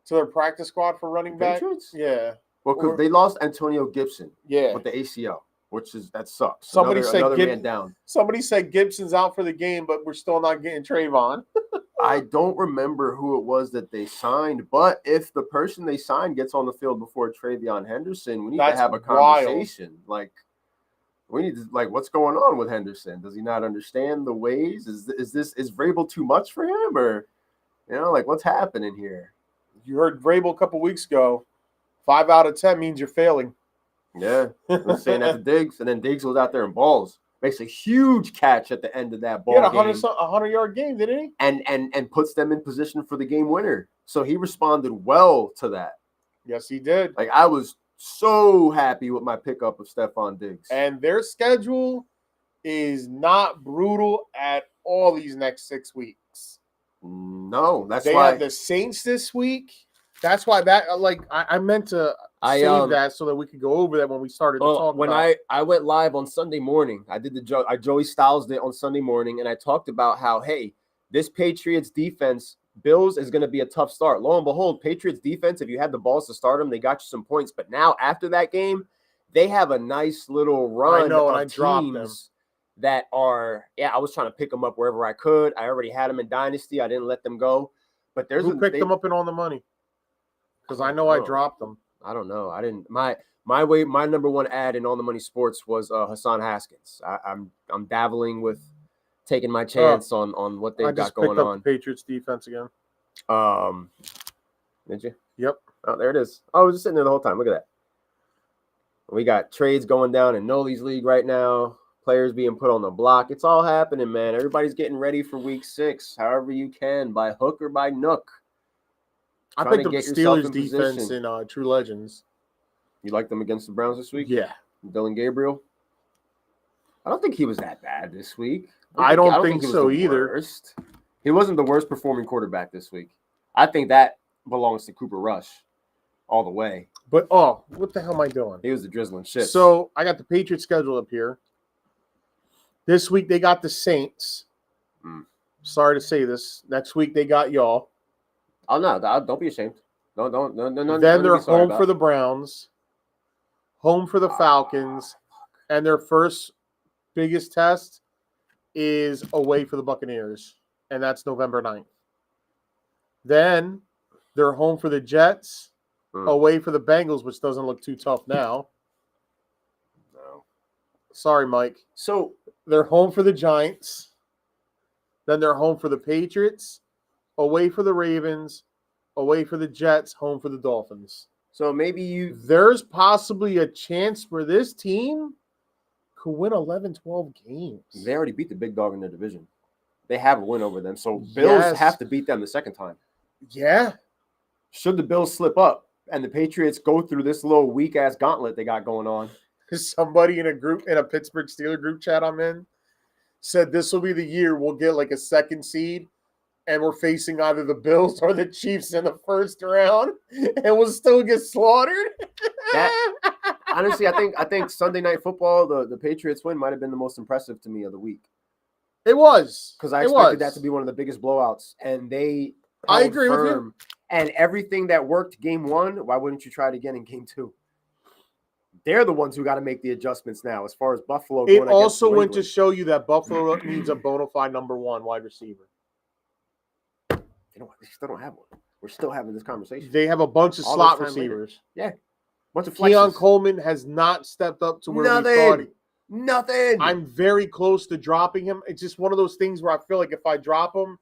to their practice squad for running back? Patriots? Yeah. Well, because they lost Antonio Gibson. Yeah. With the ACL, that sucks. Somebody another man down. Somebody said Gibson's out for the game, but we're still not getting Trayvon. I don't remember who it was that they signed, but if the person they signed gets on the field before Travion Henderson, we need to have a conversation. Wild. We need to what's going on with Henderson? Does he not understand the ways? Is Vrabel too much for him, or what's happening here? You heard Vrabel a couple weeks ago. 5 out of 10 means you're failing. Yeah, I was saying that to Diggs, and then Diggs was out there and balls. Makes a huge catch at the end of that ball. He had a 100-yard game, didn't he? And puts them in position for the game winner. So he responded well to that. Yes, he did. I was so happy with my pickup of Stephon Diggs. And their schedule is not brutal at all these next 6 weeks. No, they have the Saints this week. That's why I meant to save that so that we could go over that when we started to talk when about. I went live on Sunday morning, I did Joey Styles it on Sunday morning, and I talked about how, hey, this Patriots defense, Bills is going to be a tough start. Lo and behold, Patriots defense, if you had the balls to start them, they got you some points. But now after that game, they have a nice little run of teams that are, I was trying to pick them up wherever I could. I already had them in Dynasty. I didn't let them go. But Who picked them up in On the Money? Because I know I dropped them. I don't know. I didn't. My number one ad in On the Money Sports was Hassan Haskins. I'm dabbling with taking my chance on what they've got going on. The Patriots defense again. Did you? Yep. Oh, there it is. Oh, I was just sitting there the whole time. Look at that. We got trades going down in Noli's league right now. players being put on the block. It's all happening, man. Everybody's getting ready for week 6, however you can, by hook or by nook. I Trying picked to up the get yourself Steelers in defense position. in True Legends. You like them against the Browns this week? Yeah. Dylan Gabriel? I don't think he was that bad this week. I don't think he was so the either. Worst. He wasn't the worst performing quarterback this week. I think that belongs to Cooper Rush all the way. But, what the hell am I doing? He was the drizzling shit. So, I got the Patriots schedule up here. This week, they got the Saints. Sorry to say this. Next week, they got y'all. Oh, no. Don't be ashamed. No. Then they're home for the Browns, home for the Falcons, and their first biggest test is away for the Buccaneers, and that's November 9th. Then they're home for the Jets, away for the Bengals, which doesn't look too tough now. No. Sorry, Mike. So they're home for the Giants. Then they're home for the Patriots, away for the Ravens, away for the Jets, home for the Dolphins. So maybe there's possibly a chance for this team could win 11, 12 games. They already beat the big dog in their division. They have a win over them. So Bills have to beat them the second time. Yeah. Should the Bills slip up and the Patriots go through this little weak-ass gauntlet they got going on? Somebody in a Pittsburgh Steelers group chat I'm in said this will be the year we'll get like a second seed and we're facing either the Bills or the Chiefs in the first round and we'll still get slaughtered. Honestly, I think Sunday Night Football, the Patriots win might have been the most impressive to me of the week. It was. Because I expected that to be one of the biggest blowouts. And I agree with you. And everything that worked game 1, why wouldn't you try it again in game 2? They're the ones who got to make the adjustments now as far as Buffalo going. It also went to show you that Buffalo needs a bona fide number 1 wide receiver. They still don't have one. We're still having this conversation. They have a bunch of slot receivers. Later. Yeah. Bunch of Keon Coleman has not stepped up to where we thought he. Nothing. I'm very close to dropping him. It's just one of those things where I feel like if I drop him,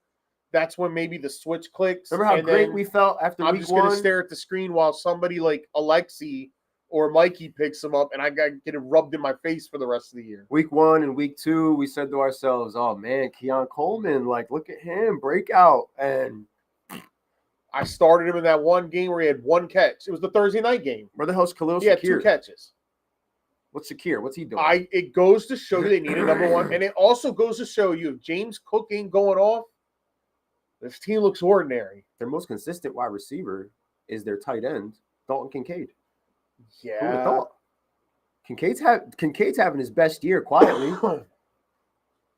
that's when maybe the switch clicks. Remember how great we felt after week 1? I'm just going to stare at the screen while somebody like Alexi or Mikey picks him up, and I got to get it rubbed in my face for the rest of the year. Week 1 and week 2, we said to ourselves, oh, man, Keon Coleman, like, look at him, breakout. And I started him in that one game where he had 1 catch. It was the Thursday night game. Where the hell's Khalil Shakir? He had 2 catches. What's Shakir? What's he doing? It goes to show you they need a number 1, and it also goes to show you if James Cook ain't going off, this team looks ordinary. Their most consistent wide receiver is their tight end, Dalton Kincaid. Yeah. Who would have thought? Kincaid's having his best year quietly.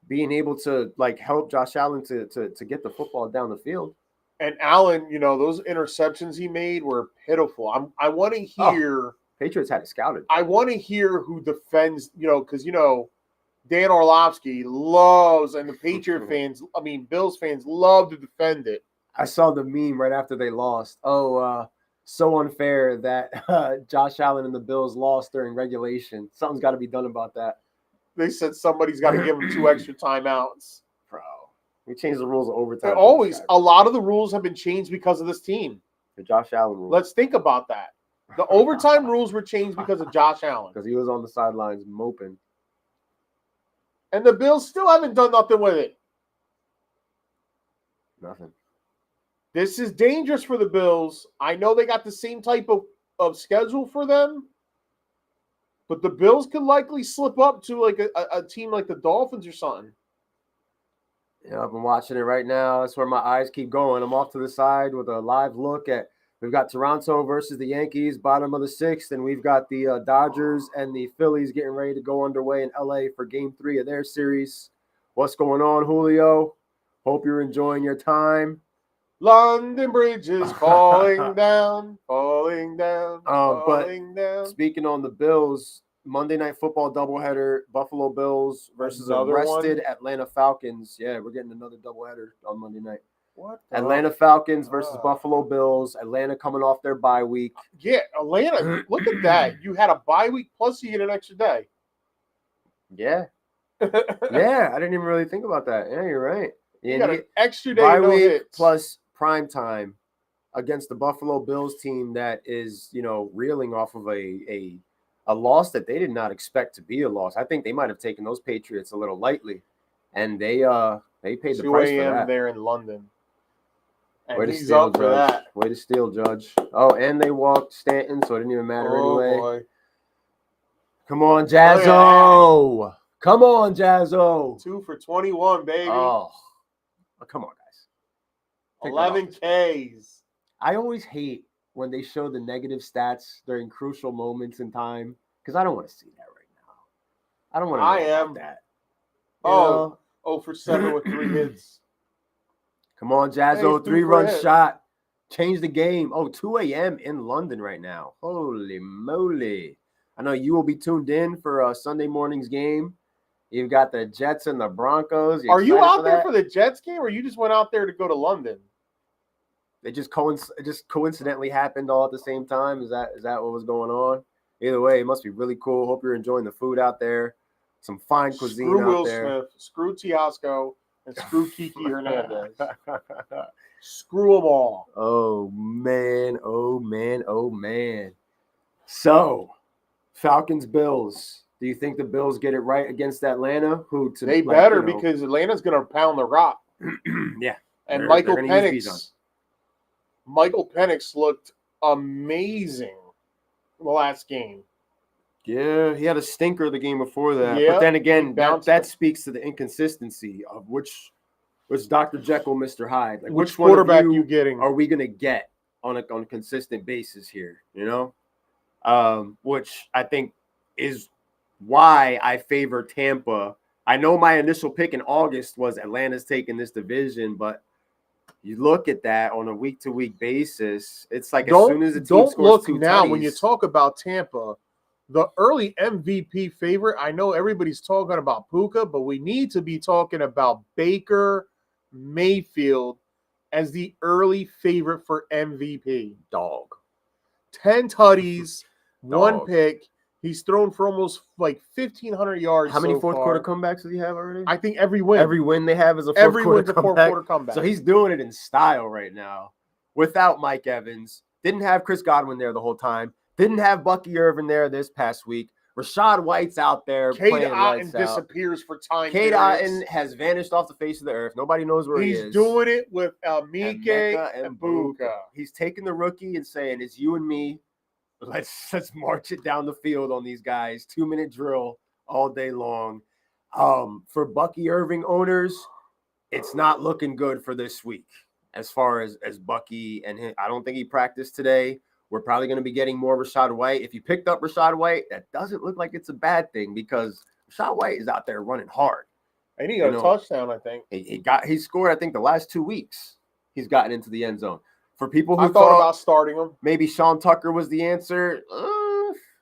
Being able to like help Josh Allen to get the football down the field. And Allen, those interceptions he made were pitiful. I want to hear Patriots had it scouted. I want to hear who defends, because Dan Orlovsky loves, and the Patriot fans, Bills fans love to defend it. I saw the meme right after they lost. So unfair that Josh Allen and the Bills lost during regulation. Something's got to be done about that. They said somebody's got to give them 2 extra timeouts. Bro, we changed the rules of overtime. A lot of the rules have been changed because of this team. The Josh Allen rules. Let's think about that. The overtime rules were changed because of Josh Allen. Because he was on the sidelines moping. And the Bills still haven't done nothing with it. Nothing. This is dangerous for the Bills. I know they got the same type of schedule for them. But the Bills could likely slip up to like a team like the Dolphins or something. Yeah, I've been watching it right now. That's where my eyes keep going. I'm off to the side with a live look at we've got Toronto versus the Yankees, bottom of the 6th, and we've got the Dodgers and the Phillies getting ready to go underway in LA for game 3 of their series. What's going on, Julio? Hope you're enjoying your time. London Bridge is falling down, falling down, falling down. Speaking on the Bills, Monday Night Football doubleheader, Buffalo Bills versus a rested Atlanta Falcons. Yeah, we're getting another doubleheader on Monday night. What? Atlanta Falcons versus Buffalo Bills. Atlanta coming off their bye week. Yeah, Atlanta. Look at that. You had a bye week plus you get an extra day. Yeah. Yeah, I didn't even really think about that. Yeah, you're right. You got an extra day. Bye week plus prime time against the Buffalo Bills team that is, reeling off of a a loss that they did not expect to be a loss. I think they might have taken those Patriots a little lightly, and they paid the 2 price for a.m. that. there in London. And Way to he's steal, up for Judge. that. Way to steal, Judge. Oh, and they walked Stanton, so it didn't even matter anyway. Boy. Come on, Jazzo. Come on, Jazzo. 2 for 21, baby. Oh, come on, guys. 11 Ks. I always hate when they show the negative stats during crucial moments in time because I don't want to see that right now. I don't want to know about that. Oh, 0 for 7 with 3 hits. Come on, Jazzo. Hey, 3-run shot. Change the game. Oh, 2 a.m. in London right now. Holy moly. I know you will be tuned in for a Sunday morning's game. You've got the Jets and the Broncos. Are you out there for the Jets game, or you just went out there to go to London? It just coincidentally happened all at the same time. Is that what was going on? Either way, it must be really cool. Hope you're enjoying the food out there. Some fine cuisine screw out Will there. Smith, screw Teosco, and screw Kiki Hernandez. Screw them all. Oh, man. Oh, man. Oh, man. So, Falcons, Bills. Do you think the Bills get it right against Atlanta? They better, because Atlanta's going to pound the rock. Yeah. And Michael Penix looked amazing in the last game. Yeah, he had a stinker the game before that. Yeah, but then again, that speaks to the inconsistency of which Dr. Jekyll, Mr. Hyde. Like, which quarterback one of you getting? Are we going to get on a consistent basis here, you know? Which I think is why I favor Tampa. I know my initial pick in August was Atlanta's taking this division, but you look at that on a week-to-week basis, it's like as soon as the team scores 2 now tutties, when you talk about Tampa, the early MVP favorite, I know everybody's talking about Puka, but we need to be talking about Baker Mayfield as the early favorite for MVP. Dog. 10 tutties, 1 pick. He's thrown for almost like 1,500 yards. How many fourth quarter comebacks does he have already? I think every win. Every win they have is a fourth quarter comeback. So he's doing it in style right now without Mike Evans. Didn't have Chris Godwin there the whole time. Didn't have Bucky Irvin there this past week. Rashad White's out there playing lights out. Disappears for time. Cade Otton has vanished off the face of the earth. Nobody knows where he is. He's doing it with Mike and Buka. He's taking the rookie and saying, it's you and me. Let's march it down the field on these guys. 2-minute drill all day long. For Bucky Irving owners, it's not looking good for this week as far as Bucky and him. I don't think he practiced today. We're probably going to be getting more Rashad White. If you picked up Rashad White, that doesn't look like it's a bad thing because Rashad White is out there running hard. And he got a touchdown, I think. He scored, I think, the last 2 weeks. He's gotten into the end zone. For people who thought about starting him, maybe Sean Tucker was the answer.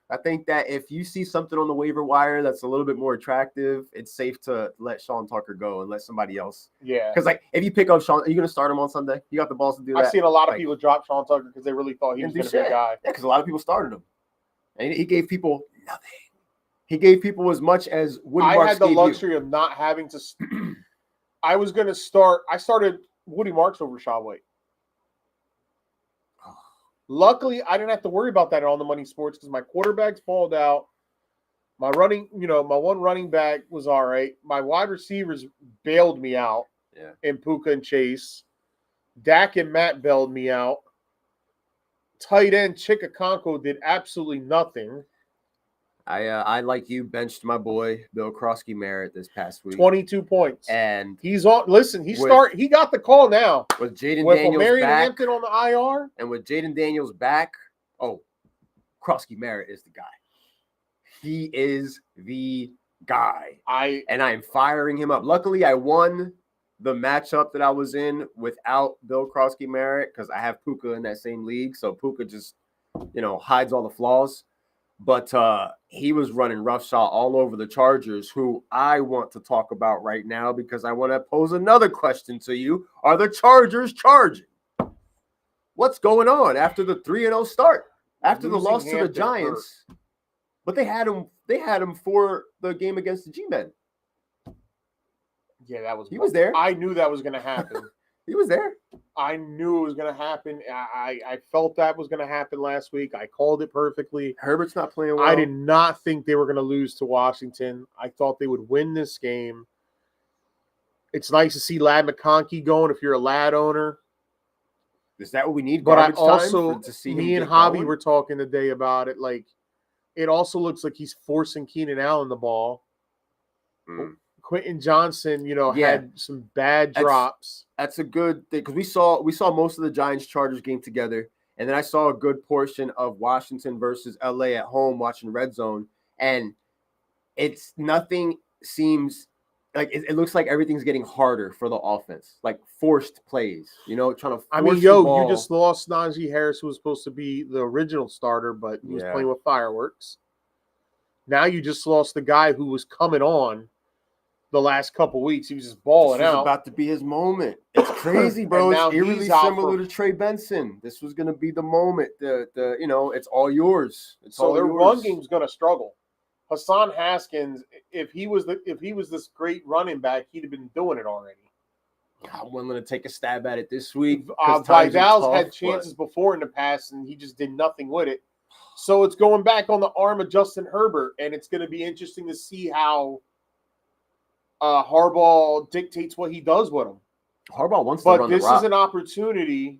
I think that if you see something on the waiver wire that's a little bit more attractive, it's safe to let Sean Tucker go and let somebody else. Yeah. Because, like, if you pick up Sean, are you going to start him on Sunday? You got the balls to do that? I've seen a lot of people drop Sean Tucker because they really thought he was going to be a guy. Yeah, because a lot of people started him. And he gave people nothing. He gave people as much as Woody Marks I had the luxury of not having to – I was going to start – I started Woody Marks over Rashad White. Luckily, I didn't have to worry about that at On the Money Sports because my quarterbacks balled out. My one running back was all right. My wide receivers bailed me out in Puka and Chase. Dak and Matt bailed me out. Tight end Chikakonko did absolutely nothing. I like you, benched my boy Bill Krosky-Merritt this past week. 22 points. And he's on. Listen, he got the call now. With Jaden Daniels back. Hampton on the IR. And with Jaden Daniels back, Krosky-Merritt is the guy. He is the guy. I am firing him up. Luckily, I won the matchup that I was in without Bill Krosky-Merritt because I have Puka in that same league. So Puka just, hides all the flaws. But he was running roughshod all over the Chargers, who I want to talk about right now because I want to pose another question to you. Are the Chargers charging? What's going on after the 3-0 start? After the loss to the Giants. But they had him for the game against the G-Men. Yeah, that was. He was there. I knew that was going to happen. He was there. I knew it was going to happen. I felt that was going to happen last week. I called it perfectly. Herbert's not playing well. I did not think they were going to lose to Washington. I thought they would win this game. It's nice to see Ladd McConkey going if you're a Ladd owner. Is that what we need? But I Garbage also, time to see me him and get Javi going? were talking today about it. Like, it also looks like he's forcing Keenan Allen the ball. Quentin Johnson, had some bad drops. That's a good thing because we saw most of the Giants-Chargers game together, and then I saw a good portion of Washington versus LA at home watching Red Zone, and nothing seems like it looks like everything's getting harder for the offense, like forced plays, trying to force the ball. You just lost Najee Harris, who was supposed to be the original starter, but he was playing with fireworks. Now you just lost the guy who was coming on the last couple weeks. He was just balling out. About to be his moment. It's crazy, bro. It's eerily similar to Trey Benson. This was going to be the moment. It's all yours. Their run game's going to struggle. Hassan Haskins, if he was this great running back, he'd have been doing it already. I'm willing to take a stab at it this week. Vidal's had chances before in the past, and he just did nothing with it. So it's going back on the arm of Justin Herbert, and it's going to be interesting to see how Harbaugh dictates what he does with him. Harbaugh wants to run the rock. But this is an opportunity,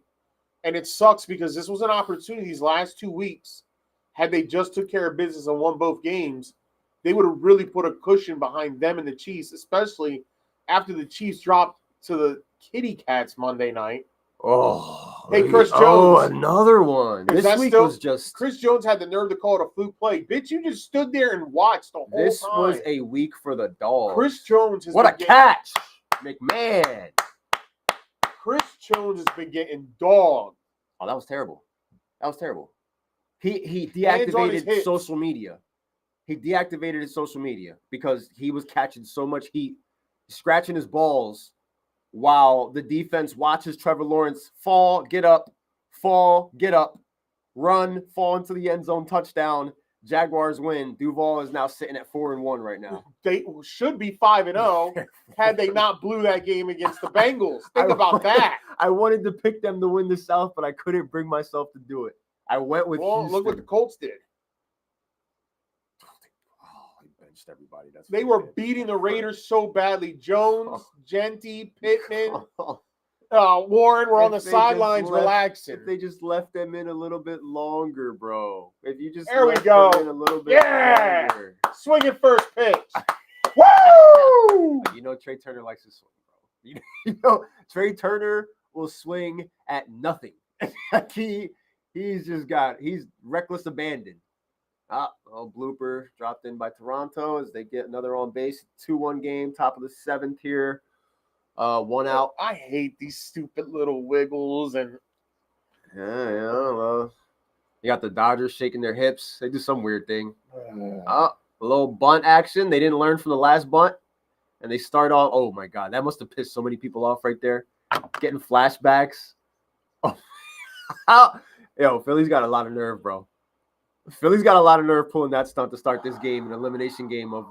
and it sucks because this was an opportunity these last 2 weeks. Had they just took care of business and won both games, they would have really put a cushion behind them and the Chiefs, especially after the Chiefs dropped to the Kitty Cats Monday night. Oh, hey, Chris Jones. Oh, another one. This week was just... Chris Jones had the nerve to call it a fluke play. Bitch, you just stood there and watched the whole time. This was a week for the dogs. Chris Jones has What a catch! McMahon. Chris Jones has been getting dogged. Oh, that was terrible. He deactivated social media. He deactivated his social media because he was catching so much heat, scratching his balls while the defense watches Trevor Lawrence fall, get up, run, fall into the end zone, touchdown. Jaguars win. Duval is now sitting at 4-1 right now. They should be 5-0 had they not blew that game against the Bengals. Think about that. I wanted to pick them to win the South, but I couldn't bring myself to do it. I went with Houston. Look what the Colts did. They benched everybody. They were beating the Raiders so badly. Jones, Genty, Pittman, Warren were on the sidelines relaxing. If they just left them in a little bit longer, bro. If you just there we left go. Them in a little bit longer. Swinging first pitch. Woo! Trey Turner likes to swing, bro. Trey Turner will swing at nothing. He's reckless abandon. Blooper dropped in by Toronto as they get another on base. 2-1 game, top of the 7th here. 1 out. I hate these stupid little wiggles and well, you got the Dodgers shaking their hips. They do some weird thing. A little bunt action. They didn't learn from the last bunt, and they start off. Oh my God, that must have pissed so many people off right there. Getting flashbacks. Oh, Philly's got a lot of nerve, bro. Philly's got a lot of nerve pulling that stunt to start this game, an elimination game of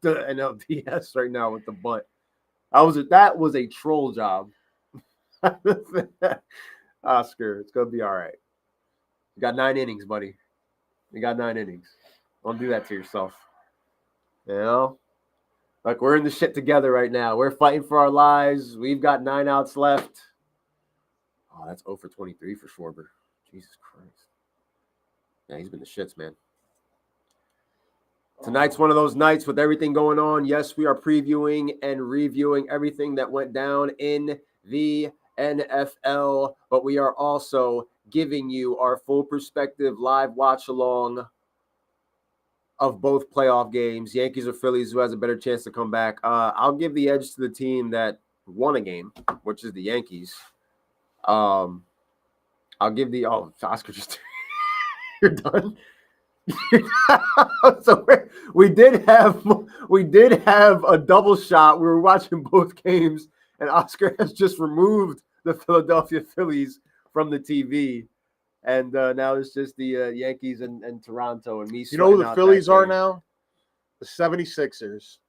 the NLDS right now with the bunt. That was a troll job. Oscar, it's gonna be all right. You got 9 innings, buddy. You got 9 innings. Don't do that to yourself. Like we're in the shit together right now. We're fighting for our lives. We've got 9 outs left. Oh, that's 0 for 23 for Schwarber. Jesus Christ. Yeah, he's been the shits, man. Tonight's one of those nights with everything going on. Yes, we are previewing and reviewing everything that went down in the NFL, but we are also giving you our full perspective live watch along of both playoff games, Yankees or Phillies, who has a better chance to come back. I'll give the edge to the team that won a game, which is the Yankees. I'll give the Oscar just you're done. So we did have a double shot. We were watching both games, and Oscar has just removed the Philadelphia Phillies from the TV, and now it's just the Yankees and Toronto and me. You know who the Phillies are now? The 76ers.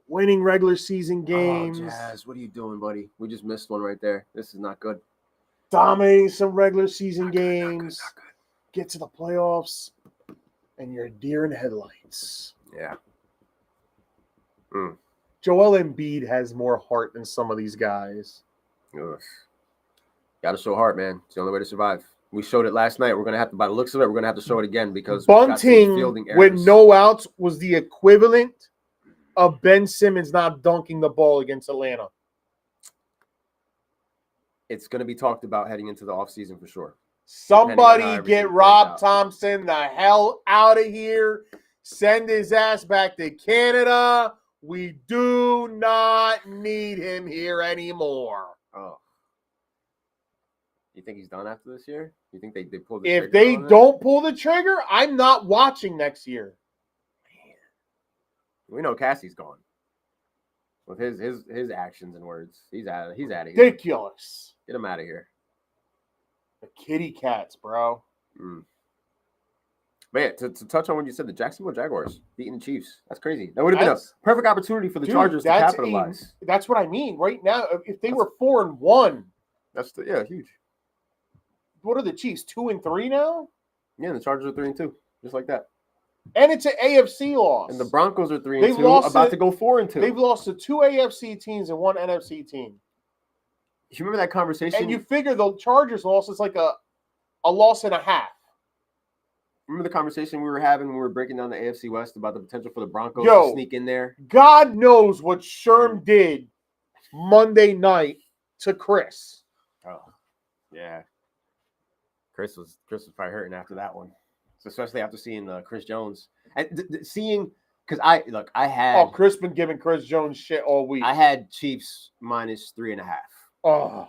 winning regular season games. Oh, Jazz, what are you doing, buddy? We just missed one right there. This is not good. Dominating some regular season games. Not good. Get to the playoffs, and you're a deer in headlights. Yeah. Joel Embiid has more heart than some of these guys. Ugh. Gotta show heart, man. It's the only way to survive. We showed it last night. We're gonna have to, by the looks of it, we're gonna have to show it again because bunting with no outs was the equivalent of Ben Simmons not dunking the ball against Atlanta. It's gonna be talked about heading into the offseason for sure. Somebody get Rob Thompson the hell out of here. Send his ass back to Canada. We do not need him here anymore. Oh. You think he's done after this year? You think they pull the trigger? If they don't pull the trigger, I'm not watching next year. Man. We know Cassie's gone. With his actions and words. He's out of here. Ridiculous. Get him out of here. The kitty cats, bro. Man, to touch on what you said, the Jacksonville Jaguars beating the Chiefs. That's crazy. That would have been a perfect opportunity for the Chargers to capitalize. That's what I mean. Right now, if they were 4-1. That's huge. What are the Chiefs? 2-3 now? Yeah, the Chargers are 3-2, just like that. And it's an AFC loss. And the Broncos are 3-2, about to go 4-2. They've lost to 2 AFC teams and 1 NFC team. You remember that conversation? And you figure the Chargers loss is like a loss and a half. Remember the conversation we were having when we were breaking down the AFC West about the potential for the Broncos to sneak in there? God knows what Sherm did Monday night to Chris. Oh, yeah. Chris was probably hurting after that one, especially after seeing Chris Jones and seeing because I had Chris been giving Chris Jones shit all week. I had Chiefs minus 3.5. Oh,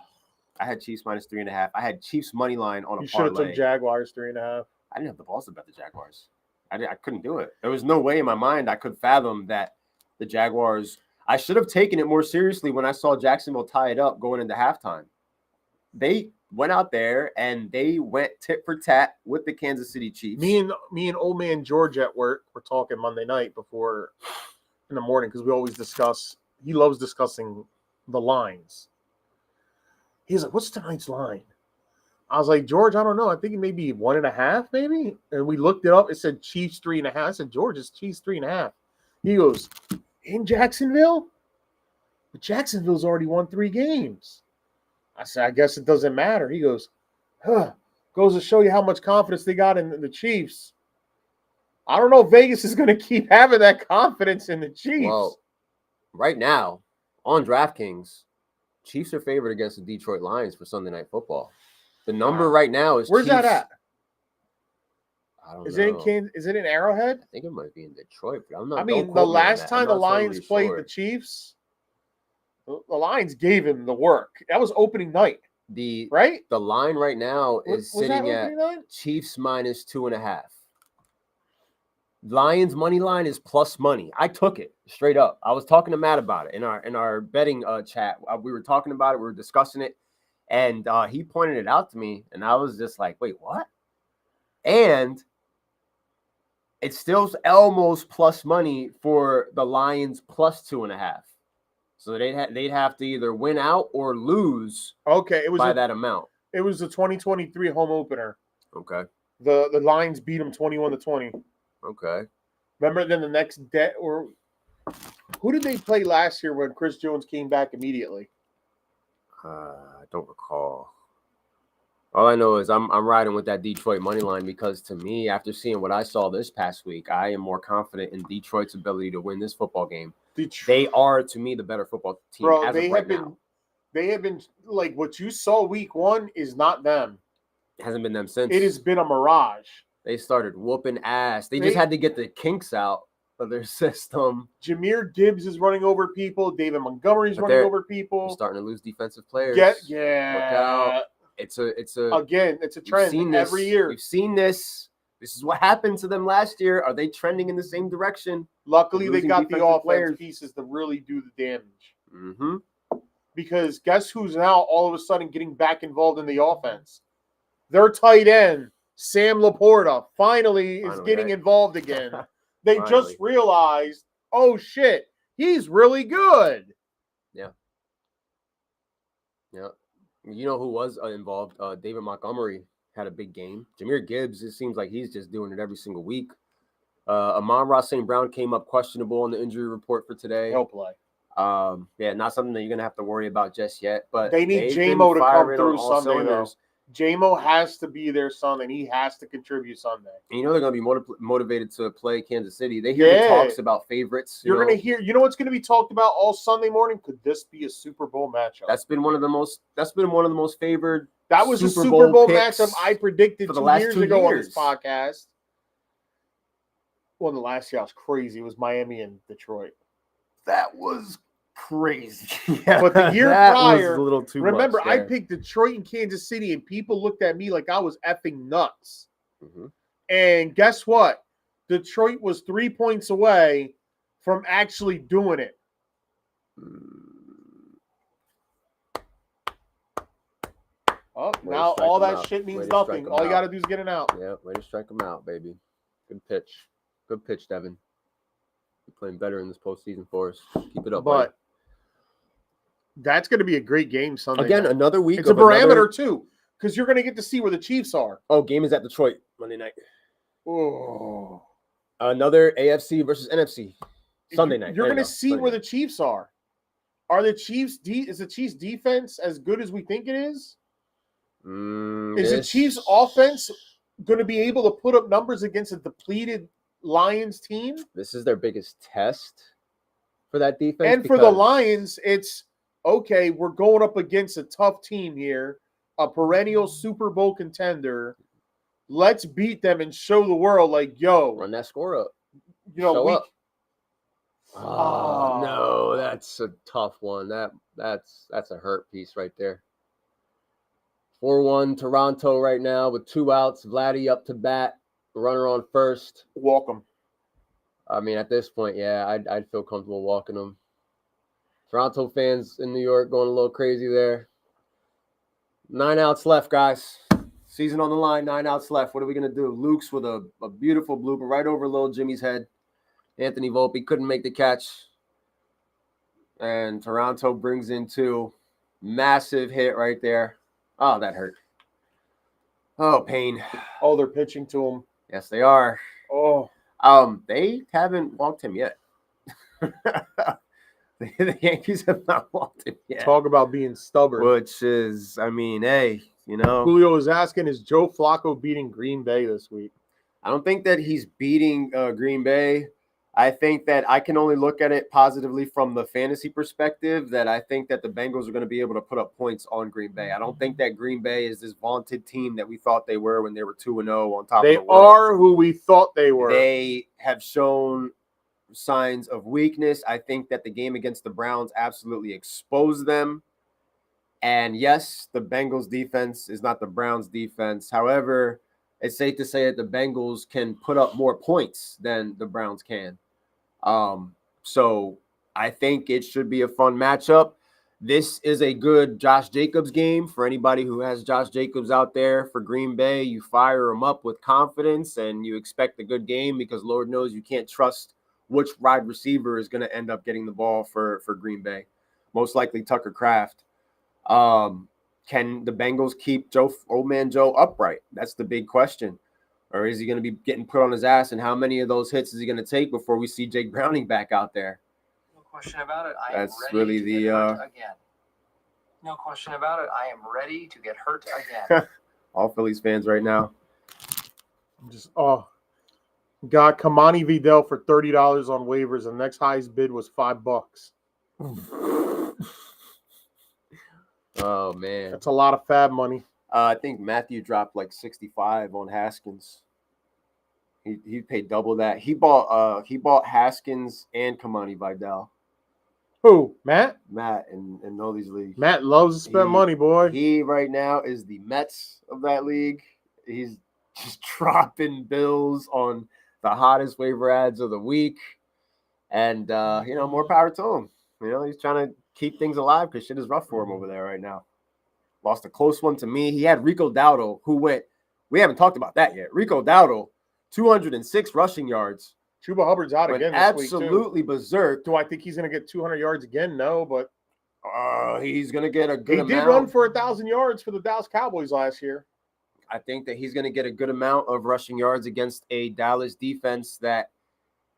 I had Chiefs minus 3.5. I had Chiefs money line on a parlay. You should have took Jaguars 3.5. I didn't have the balls to bet the Jaguars. I couldn't do it. There was no way in my mind I could fathom that the Jaguars. I should have taken it more seriously when I saw Jacksonville tie it up going into halftime. They went out there and they went tit for tat with the Kansas City Chiefs. Me and old man George at work were talking Monday night before in the morning because we always discuss. He loves discussing the lines. He's like, "What's tonight's line?" I was like, "George, I don't know. I think it may be 1.5, maybe." And we looked it up. It said Chiefs 3.5. I said, "George, it's Chiefs 3.5." He goes, "In Jacksonville?" But Jacksonville's already won 3 games. I said, "I guess it doesn't matter." He goes, goes to show you how much confidence they got in the Chiefs. I don't know if Vegas is going to keep having that confidence in the Chiefs. Well, right now, on DraftKings, Chiefs are favored against the Detroit Lions for Sunday Night Football. The number right now is Where's Chiefs. that at? I don't know. Is it in Arrowhead? I think it might be in Detroit. But I'm not. I mean, the last time the Lions played the Chiefs, the Lions gave him the work. That was opening night. Right? The line right now is sitting at night? Chiefs minus 2.5. Lions money line is plus money. I took it straight up. I was talking to Matt about it in our betting chat. We were talking about it. We were discussing it, and he pointed it out to me, and I was just like, "Wait, what?" And it's still almost plus money for the Lions plus 2.5. So they'd have to either win out or lose. Okay, it was by that amount. It was the 2023 home opener. Okay. The Lions beat them 21-20. Okay. Remember then the next day, or who did they play last year when Chris Jones came back immediately? I don't recall. All I know is I'm riding with that Detroit money line because to me, after seeing what I saw this past week, I am more confident in Detroit's ability to win this football game. They are, to me, the better football team. Bro, as of right now. They have been like what you saw week 1 is not them. It hasn't been them since. It has been a mirage. They started whooping ass. They just had to get the kinks out of their system. Jahmyr Gibbs is running over people. David Montgomery's running over people. They're starting to lose defensive players. Yeah. Look out. It's a trend every year. We've seen this. This is what happened to them last year. Are they trending in the same direction? Luckily, they got the offense pieces to really do the damage. Mm-hmm. Because guess who's now all of a sudden getting back involved in the offense? Their tight end, Sam Laporta, finally is getting involved again. They just realized, oh shit, He's really good. Yeah. You know who was involved? David Montgomery had a big game. Jahmyr Gibbs, it seems like he's just doing it every single week. Amon-Ra St. Brown came up questionable on the injury report for today. He'll play. Not something that you're going to have to worry about just yet. But they need J-Mo to come through Sunday, though. J-Mo has to be there Sunday, and he has to contribute Sunday. And they're going to be motivated to play Kansas City. They hear the talks about favorites. You're going to hear, what's going to be talked about all Sunday morning? Could this be a Super Bowl matchup? That's been one of the most favored. That was a Super Bowl matchup I predicted 2 years ago on this podcast. Well, the last year I was crazy. It was Miami and Detroit. That was crazy. Yeah, but the year prior, was a little too remember, much I picked Detroit and Kansas City, and people looked at me like I was effing nuts. Mm-hmm. And guess what? Detroit was 3 points away from actually doing it. Oh, now all that shit means nothing. All you got to do is get it out. Yeah, way to strike them out, baby. Good pitch. Good pitch, Devin. You're playing better in this postseason for us. Keep it up, buddy. That's going to be a great game Sunday. Again, night. Another week. It's a barometer, too, because you're going to get to see where the Chiefs are. Oh, game is at Detroit Monday night. Oh. Another AFC versus NFC Sunday night. You're going to see where the Chiefs are. Are the Chiefs is the Chiefs defense as good as we think it is? Is the Chiefs offense going to be able to put up numbers against a depleted Lions team? This is their biggest test for that defense. And for the Lions, it's okay, we're going up against a tough team here, a perennial Super Bowl contender. Let's beat them and show the world, like, yo. Run that score up. Show up. Oh, no, that's a tough one. That's a hurt piece right there. 4-1 Toronto right now with 2 outs. Vladdy up to bat. Runner on first. Walk them. I mean, at this point, yeah, I'd feel comfortable walking them. Toronto fans in New York going a little crazy there. 9 outs left, guys. Season on the line, 9 outs left. What are we going to do? Luke's with a beautiful blooper right over little Jimmy's head. Anthony Volpe couldn't make the catch. And Toronto brings in 2. Massive hit right there. Oh, that hurt. Oh, pain. Oh, they're pitching to him. Yes, they are. Oh. They haven't walked him yet. The Yankees have not walked him yet. Talk about being stubborn. Which is, I mean, hey, Julio is asking, is Joe Flacco beating Green Bay this week? I don't think that he's beating Green Bay. I think that I can only look at it positively from the fantasy perspective, that I think that the Bengals are going to be able to put up points on Green Bay. I don't think that Green Bay is this vaunted team that we thought they were when they were 2-0 on top of the world. They are who we thought they were. They have shown signs of weakness. I think that the game against the Browns absolutely exposed them. And yes, the Bengals defense is not the Browns defense. However, it's safe to say that the Bengals can put up more points than the Browns can. So I think it should be a fun matchup. This is a good Josh Jacobs game for anybody who has Josh Jacobs out there for Green Bay. You fire him up with confidence and you expect a good game because Lord knows you can't trust which wide receiver is going to end up getting the ball for Green Bay. Most likely Tucker Kraft. Can the Bengals keep old man Joe upright? That's the big question. Or is he going to be getting put on his ass? And how many of those hits is he going to take before we see Jake Browning back out there? No question about it. That's really the again. No question about it. I am ready to get hurt again. All Phillies fans right now. Got Kamani Vidal for $30 on waivers. The next highest bid was $5. Oh man, that's a lot of fab money. I think Matthew dropped like 65 on Haskins. He paid double that. He bought Haskins and Kamani Vidal. Who? Matt in all these leagues. Matt loves to spend money, boy. He right now is the Mets of that league. He's just dropping bills on the hottest waiver ads of the week. And more power to him. He's trying to keep things alive because shit is rough for him over there right now. Lost a close one to me. He had Rico Dowdle, who we haven't talked about that yet. Rico Dowdle, 206 rushing yards, Chuba Hubbard's out went again this week, too. absolutely berserk. Do I think he's going to get 200 yards again? No, but he's going to get a good he amount. did run for 1,000 yards for the Dallas Cowboys last year. I think that he's going to get a good amount of rushing yards against a Dallas defense that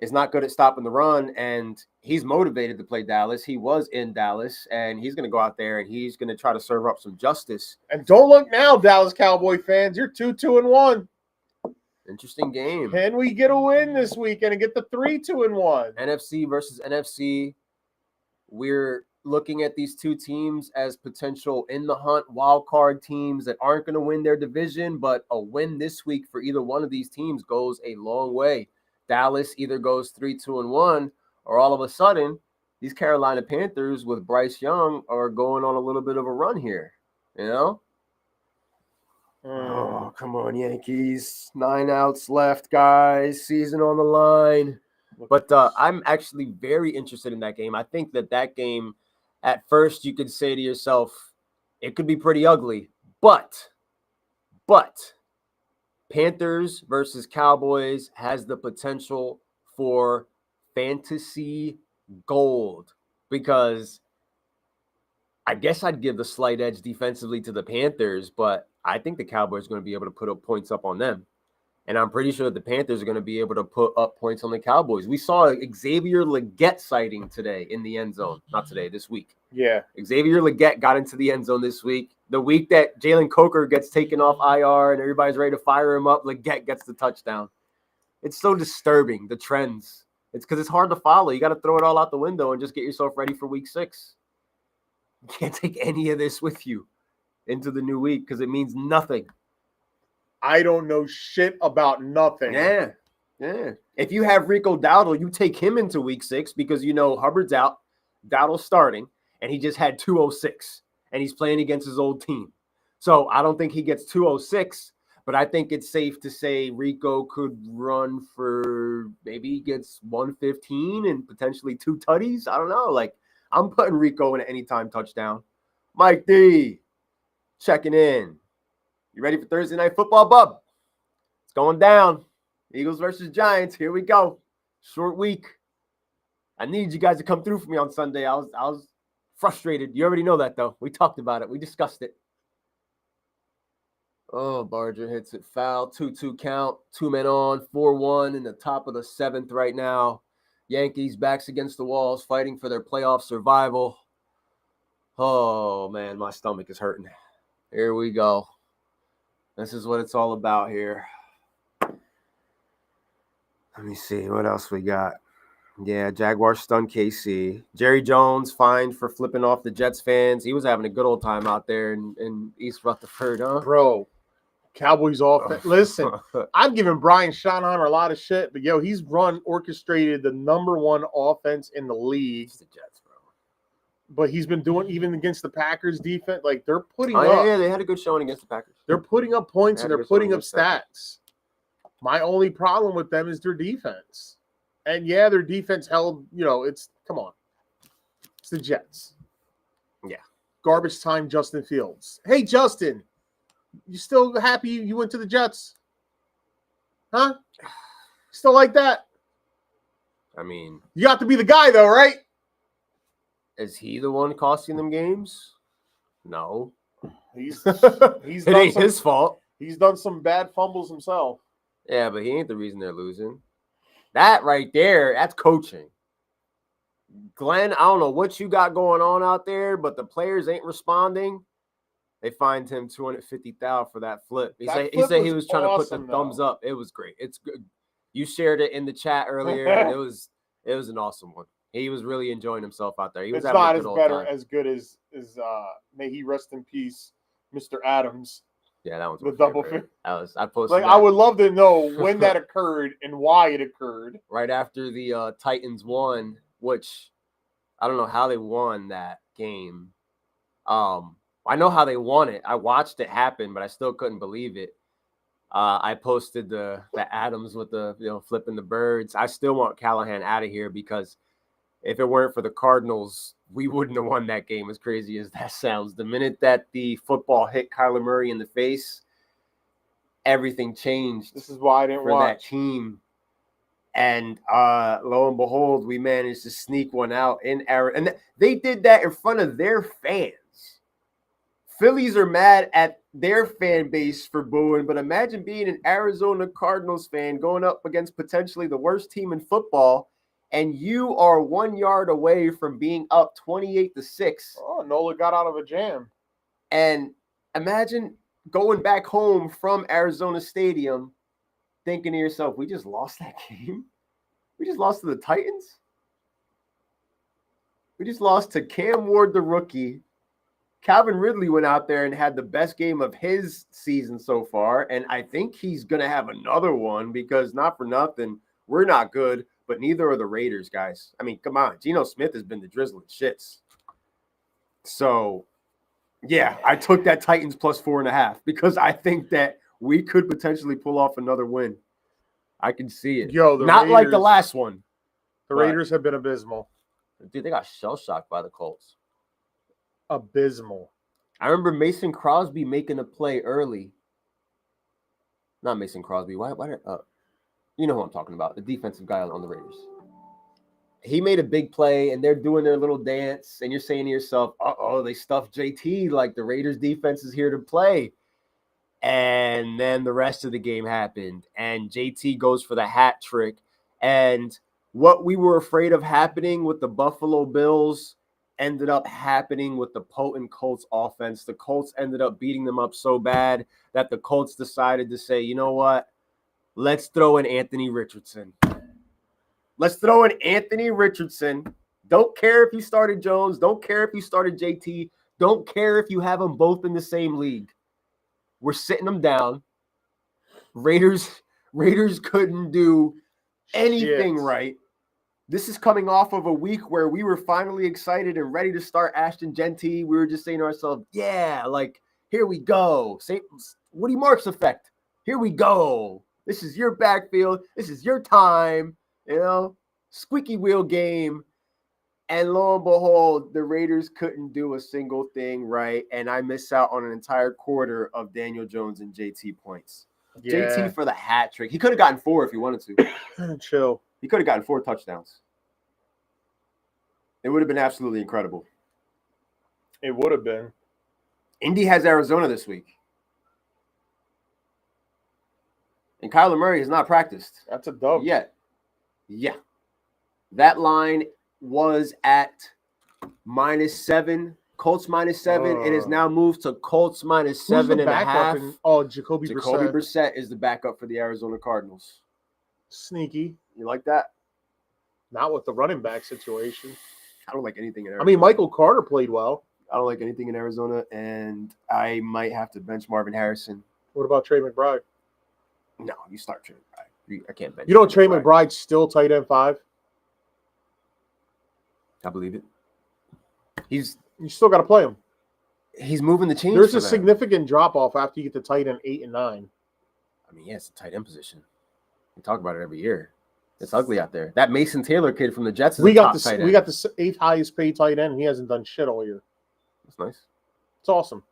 is not good at stopping the run, and he's motivated to play Dallas. He was in Dallas, and he's going to go out there, and he's going to try to serve up some justice. And don't look now, Dallas Cowboy fans. You're 2-2-1. Interesting game. Can we get a win this weekend and get the 3-2-1? NFC versus NFC. We're looking at these two teams as potential in the hunt wild card teams that aren't going to win their division, but a win this week for either one of these teams goes a long way. Dallas either goes 3-2-1, or all of a sudden, these Carolina Panthers with Bryce Young are going on a little bit of a run here. You know? Oh, come on, Yankees. 9 outs left, guys. Season on the line. But I'm actually very interested in that game. I think that game, at first, you could say to yourself, it could be pretty ugly. But Panthers versus Cowboys has the potential for fantasy gold, because I guess I'd give the slight edge defensively to the Panthers, but I think the Cowboys are going to be able to put up points up on them. And I'm pretty sure that the Panthers are going to be able to put up points on the Cowboys. We saw Xavier Legette sighting today in the end zone. Not today, this week. Yeah. Xavier Legette got into the end zone this week. The week that Jalen Coker gets taken off IR and everybody's ready to fire him up, Legette gets the touchdown. It's so disturbing, the trends. It's because it's hard to follow. You got to throw it all out the window and just get yourself ready for week 6. You can't take any of this with you into the new week because it means nothing. I don't know shit about nothing. Yeah. If you have Rico Dowdle, you take him into week 6 because you know Hubbard's out, Dowdle's starting, and he just had 206, and he's playing against his old team. So I don't think he gets 206, but I think it's safe to say Rico could run for maybe he gets 115 and potentially 2 tutties. I don't know. Like, I'm putting Rico in an anytime touchdown. Mike D, checking in. You ready for Thursday Night Football, bub? It's going down. Eagles versus Giants. Here we go. Short week. I need you guys to come through for me on Sunday. I was frustrated. You already know that, though. We talked about it. We discussed it. Oh, Barger hits it foul. 2-2 count. 2 men on. 4-1 in the top of the 7th right now. Yankees backs against the walls, fighting for their playoff survival. Oh, man, my stomach is hurting. Here we go. This is what it's all about here. Let me see. What else we got? Yeah, Jaguars stunned KC. Jerry Jones fined for flipping off the Jets fans. He was having a good old time out there in East Rutherford, huh? Bro, Cowboys offense. Listen, I'm giving Brian Schottenheimer a lot of shit, but, he's orchestrated the #1 offense in the league. It's the Jets, bro. But he's been doing, even against the Packers defense, like, they're putting up. Yeah, they had a good showing against the Packers. They're putting up points and they're putting up stats. My only problem with them is their defense. And, their defense held, come on. It's the Jets. Yeah. Garbage time, Justin Fields. Hey, Justin, you still happy you went to the Jets? Huh? Still like that? I mean, you got to be the guy, though, right? Is he the one costing them games? No. It ain't his fault. He's done some bad fumbles himself. Yeah, but he ain't the reason they're losing. That right there, that's coaching. Glenn, I don't know what you got going on out there, but the players ain't responding. They fined him $250,000 for that flip. He said he was trying to put the thumbs up. It was great. It's good. You shared it in the chat earlier, and it was an awesome one. He was really enjoying himself out there. He was having a good old time. As good as may he rest in peace, Mr. Adams. Yeah, that one's the double fit. I posted. I would love to know when that occurred and why it occurred. Right after the Titans won, which I don't know how they won that game. I know how they won it. I watched it happen, but I still couldn't believe it. I posted the Adams with the flipping the birds. I still want Callahan out of here because if it weren't for the Cardinals, we wouldn't have won that game, as crazy as that sounds. The minute that the football hit Kyler Murray in the face, everything changed. This is why I didn't for watch that team. And lo and behold, we managed to sneak one out in Arizona. And they did that in front of their fans. Phillies are mad at their fan base for booing, but imagine being an Arizona Cardinals fan going up against potentially the worst team in football, and you are 1 yard away from being up 28-6. Oh, Nola got out of a jam. And imagine going back home from Arizona Stadium thinking to yourself, we just lost that game? We just lost to the Titans? We just lost to Cam Ward, the rookie. Calvin Ridley went out there and had the best game of his season so far, and I think he's going to have another one because not for nothing, we're not good, but neither are the Raiders, guys. I mean, come on. Geno Smith has been the drizzling shits. So, yeah, I took that Titans plus 4.5 because I think that we could potentially pull off another win. I can see it. Yo, not Raiders, like the last one. The Raiders have been abysmal. Dude, they got shell-shocked by the Colts. Abysmal. I remember Mason Crosby making a play early. Not Mason Crosby. Why you know who I'm talking about, the defensive guy on the Raiders. He made a big play, and they're doing their little dance, and you're saying to yourself, uh-oh, they stuffed JT like the Raiders defense is here to play. And then the rest of the game happened, and JT goes for the hat trick. And what we were afraid of happening with the Buffalo Bills ended up happening with the potent Colts offense. The Colts ended up beating them up so bad that the Colts decided to say, you know what? Let's throw in Anthony Richardson. Let's throw in Anthony Richardson. Don't care if you started Jones. Don't care if you started JT. Don't care if you have them both in the same league. We're sitting them down. Raiders couldn't do anything right. This is coming off of a week where we were finally excited and ready to start Ashton Genty. We were just saying to ourselves, yeah, like, here we go. Woody Marks effect. Here we go. This is your backfield. This is your time. You know, squeaky wheel game. And lo and behold, the Raiders couldn't do a single thing right. And I missed out on an entire quarter of Daniel Jones and JT points. Yeah. JT for the hat trick. He could have gotten 4 if he wanted to. Chill. He could have gotten 4 touchdowns. It would have been absolutely incredible. It would have been. Indy has Arizona this week. And Kyler Murray has not practiced. That's a dub. Yet. Yeah. That line was at -7. Colts -7. It has now moved to Colts -7.5. Jacoby Brissett is the backup for the Arizona Cardinals. Sneaky. You like that? Not with the running back situation. I don't like anything in Arizona. I mean, Michael Carter played well. I don't like anything in Arizona, and I might have to bench Marvin Harrison. What about Trey McBride? No, you start Trey McBride. I can't bench. You know Trey McBride's still tight end 5? I believe it. You still got to play him. He's moving the chains. There's a significant drop-off after you get to tight end 8 and 9. I mean, yeah, it's a tight end position. We talk about it every year. It's ugly out there. That Mason Taylor kid from the Jets is we got the 8th highest paid tight end, and he hasn't done shit all year. That's nice. It's awesome.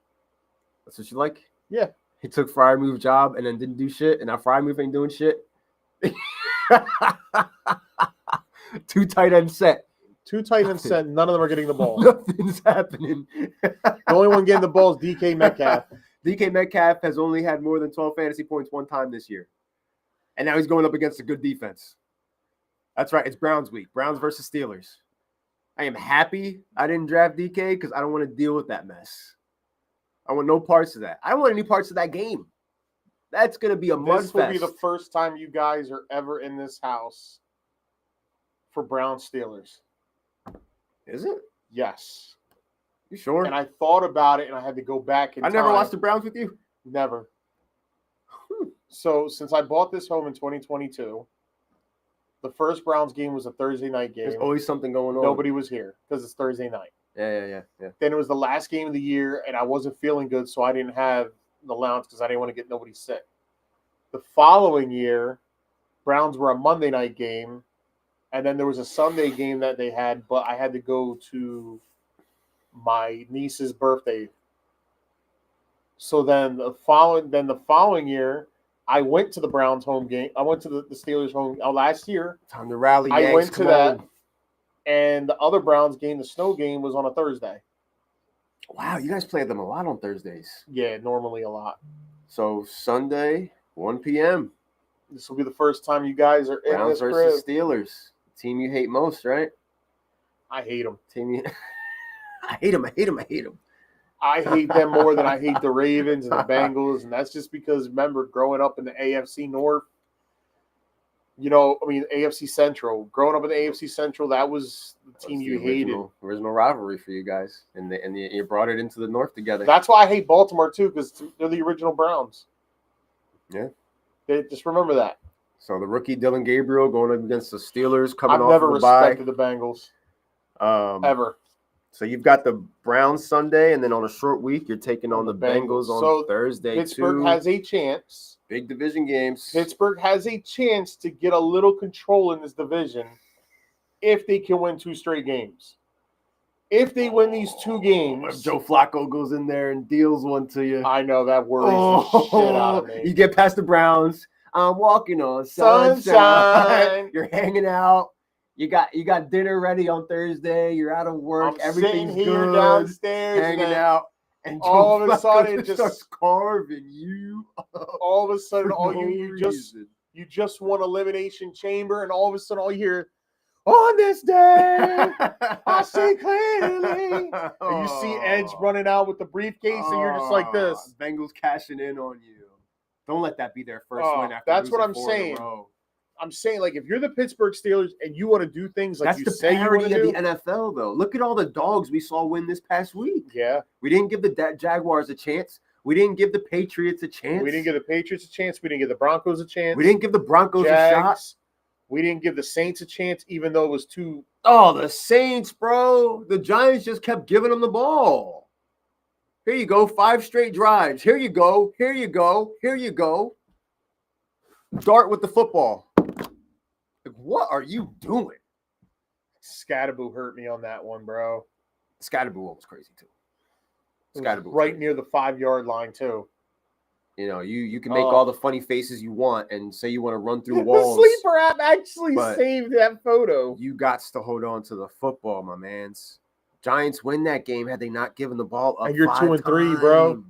That's what you like? Yeah. He took Freiermuth's job and then didn't do shit, and now Freiermuth ain't doing shit. 2 tight ends set. 2 tight ends set. None of them are getting the ball. Nothing's happening. The only one getting the ball is DK Metcalf. DK Metcalf has only had more than 12 fantasy points one time this year. And now he's going up against a good defense. That's right. It's Browns week. Browns versus Steelers. I am happy I didn't draft DK because I don't want to deal with that mess. I want no parts of that. I don't want any parts of that game. That's going to be a mud fest. This will be the first time you guys are ever in this house for Browns Steelers. Is it? Yes. You sure? And I thought about it, and I had to go back in time. Never watched the Browns with you? Never. So since I bought this home in 2022, the first Browns game was a Thursday night game. There's always something going on. Nobody was here because it's Thursday night. Yeah. Then it was the last game of the year, and I wasn't feeling good, so I didn't have the allowance because I didn't want to get nobody sick. The following year, Browns were a Monday night game, and then there was a Sunday game that they had, but I had to go to my niece's birthday. So then the following year, I went to the Browns home game. I went to the Steelers home last year. Time to rally, I Yanks. went to Come that. on. And the other Browns game, the snow game, was on a Thursday. Wow, you guys play them a lot on Thursdays. Yeah, normally a lot. So Sunday, 1 p.m. This will be the first time you guys are in Browns this versus crib. Steelers. Team you hate most, right? I hate them. Team you... I hate them. I hate them. I hate them. I hate them more than I hate the Ravens and the Bengals, and that's just because, remember, growing up in the AFC North, AFC Central. Growing up in the AFC Central, that was the team you hated. Original rivalry for you guys, and you brought it into the North together. That's why I hate Baltimore too, because they're the original Browns. Yeah. Just remember that. So the rookie Dylan Gabriel going up against the Steelers coming I've off never of a bye. respected the Bengals. Ever. So you've got the Browns Sunday, and then on a short week, you're taking on the Bengals on Thursday. Pittsburgh has a chance. Big division games. Pittsburgh has a chance to get a little control in this division if they can win 2 straight games. If they win these 2 games. If Joe Flacco goes in there and deals one to you. I know that worries the shit out of me. You get past the Browns. I'm walking on sunshine. You're hanging out. You got dinner ready on Thursday. You're out of work. Everything's sitting here good. Downstairs, hanging out, and all of a sudden it just starts carving you. All of a sudden, you just won Elimination Chamber, and all of a sudden, all you hear, "On this day, I see clearly." And you see Edge running out with the briefcase, and you're just like this. Bengals cashing in on you. Don't let that be their first win after that's what I'm 4 in a saying. row. I'm saying, like, if you're the Pittsburgh Steelers and you want to do things like that's you the say you want to do, the NFL, though. Look at all the dogs we saw win this past week. Yeah. We didn't give the Jaguars a chance. We didn't give the Patriots a chance. We didn't give the Patriots a chance. We didn't give the Broncos a chance. We didn't give the Broncos a shot. We didn't give the Saints a chance, even though it was 2. Oh, the Saints, bro. The Giants just kept giving them the ball. Here you go. 5 straight drives. Here you go. Here you go. Here you go. Dart with the football. Like, what are you doing? Scatterboo hurt me on that one, bro. Scatterboo was crazy, too. Scatterboo right near the 5-yard line, too. You know, you can make all the funny faces you want and say you want to run through walls. The Sleeper app actually saved that photo. You got to hold on to the football, my mans. Giants win that game had they not given the ball up. And you're 2-3, bro.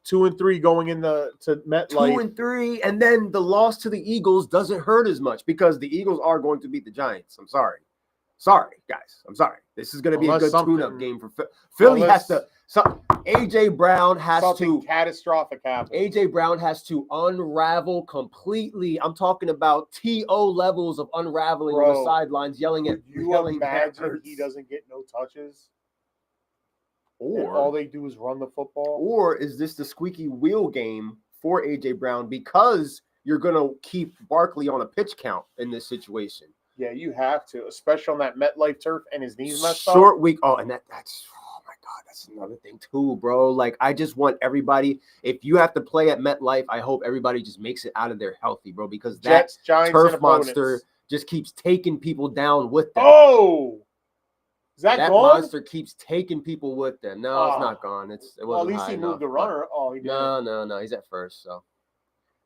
2-3 going into MetLife. 2-3, and then the loss to the Eagles doesn't hurt as much because the Eagles are going to beat the Giants. I'm sorry. Sorry, guys. I'm sorry. This is going to be a good tune-up game for Philly. AJ Brown has to catastrophic happen. AJ Brown has to unravel completely. I'm talking about TO levels of unraveling on the sidelines, yelling at. You imagine he doesn't get no touches, or all they do is run the football, or is this the squeaky wheel game for AJ Brown because you're going to keep Barkley on a pitch count in this situation? Yeah, you have to, especially on that MetLife turf, and his knees messed up. Short week. Oh, and that's oh my God, that's another thing too, bro. Like, I just want everybody. If you have to play at MetLife, I hope everybody just makes it out of there healthy, bro. Because that turf monster just keeps taking people down with them. Oh, is that gone? Monster keeps taking people with them. No, it's not gone. It wasn't at least he moved the runner. Oh, he did. No. He's at first, so.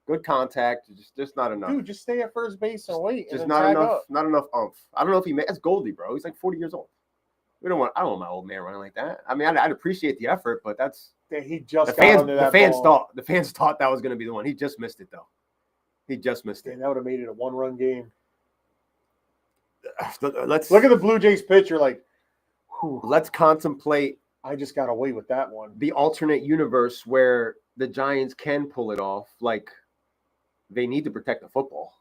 Good contact, just not enough. Dude, just stay at first base and wait. Just not enough. Not enough oomph. I don't know if he made. That's Goldie, bro. He's like 40 years old. I don't want my old man running like that. I mean, I'd appreciate the effort, but that's he just the fans thought that was going to be the one. He just missed it though. He just missed it. That would have made it a 1-run game. Let's look at the Blue Jays pitcher. Like, let's contemplate. I just got away with that one. The alternate universe where the Giants can pull it off, like. They need to protect the football,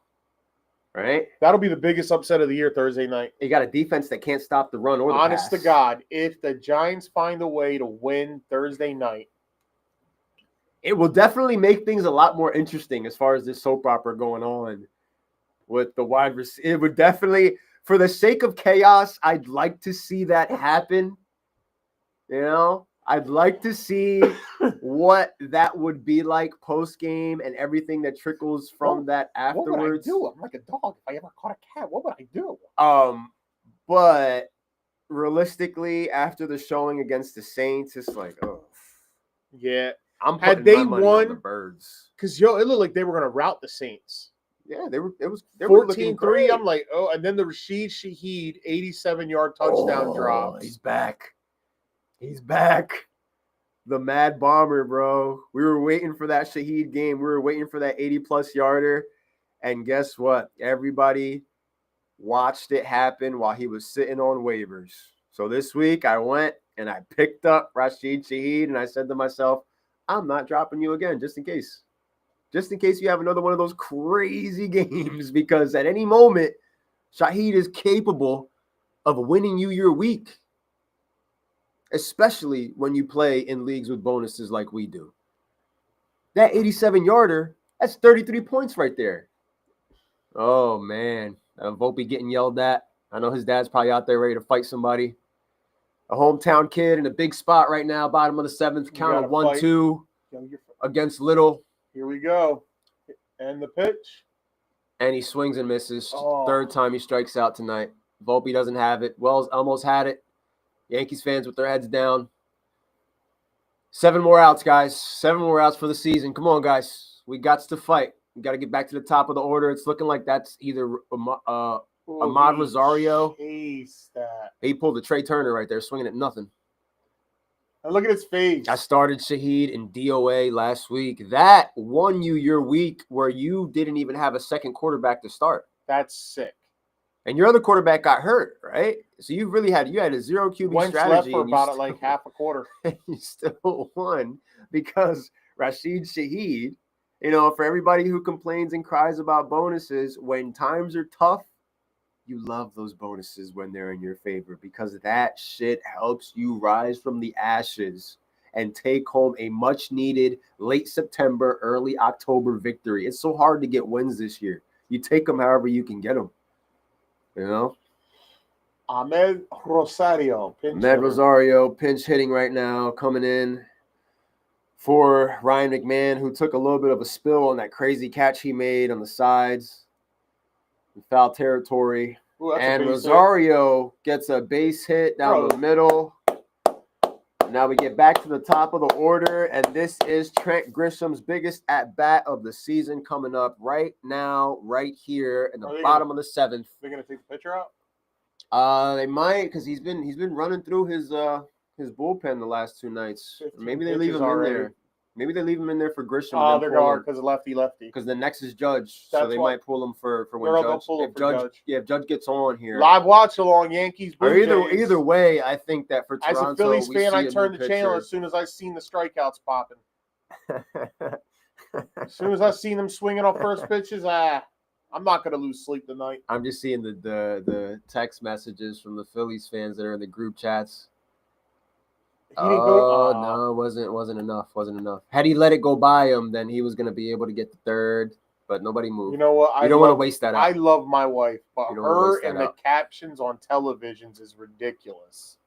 right? That'll be the biggest upset of the year Thursday night. You got a defense that can't stop the run or the Honest pass. to God, if the Giants find a way to win Thursday night, it will definitely make things a lot more interesting as far as this soap opera going on with the wide receiver. It would definitely, for the sake of chaos, I'd like to see that happen. You know? I'd like to see what that would be like post-game and everything that trickles from that afterwards. What would I do? I'm like a dog. If I ever caught a cat, what would I do? But realistically, after the showing against the Saints, it's like, oh. Yeah. I'm Had putting they my money on the won- Birds. Because, it looked like they were going to rout the Saints. Yeah, they were 14-3. great. I'm like, oh, and then the Rashid Shaheed 87-yard touchdown drop. He's back. He's back. The Mad Bomber, bro. We were waiting for that Shaheed game. We were waiting for that 80-plus yarder. And guess what? Everybody watched it happen while he was sitting on waivers. So this week I went and I picked up Rashid Shaheed, and I said to myself, I'm not dropping you again, just in case. Just in case you have another one of those crazy games, because at any moment, Shaheed is capable of winning you your week, especially when you play in leagues with bonuses like we do. That 87-yarder, that's 33 points right there. Oh, man. Volpe getting yelled at. I know his dad's probably out there ready to fight somebody. A hometown kid in a big spot right now, bottom of the seventh, count of 1-2 against Little. Here we go. And the pitch. And he swings and misses. Oh. Third time he strikes out tonight. Volpe doesn't have it. Wells almost had it. Yankees fans with their heads down. 7 more outs, guys. 7 more outs for the season. Come on, guys. We got to fight. We got to get back to the top of the order. It's looking like that's either Ahmad Rosario. He pulled a Trey Turner right there, swinging at nothing. And look at his face. I started Shaheed in DOA last week. That won you your week where you didn't even have a second quarterback to start. That's sick. And your other quarterback got hurt, right? So you had a 0 QB Wentz strategy. left for about like half a quarter. And you still won because Rashid Shaheed, for everybody who complains and cries about bonuses, when times are tough, you love those bonuses when they're in your favor, because that shit helps you rise from the ashes and take home a much-needed late September, early October victory. It's so hard to get wins this year. You take them however you can get them. Ahmed Rosario. Pinch hitting right now, coming in for Ryan McMahon, who took a little bit of a spill on that crazy catch he made on the sides. In foul territory. Ooh, and Rosario gets a base hit down the middle. Now we get back to the top of the order, and this is Trent Grisham's biggest at-bat of the season coming up right now, right here in the bottom of the 7th. They're going to take the pitcher out? They might, because he's been running through his bullpen the last 2 nights. Maybe they leave him in there. Maybe they leave him in there for Grisham. Oh, they're going because of lefty. Because the next is Judge, so they might pull him for when Judge. If Judge gets on here. Live watch along Yankees. Either way, I think that for Toronto, as a Phillies fan, I turned the channel as soon as I seen the strikeouts popping. As soon as I seen them swinging off first pitches, I'm not going to lose sleep tonight. I'm just seeing the text messages from the Phillies fans that are in the group chats. No, it wasn't enough. Had he let it go by him, then he was going to be able to get the third, but nobody moved. You know what? You don't want to waste that out. I love my wife, but her and the captions on televisions is ridiculous.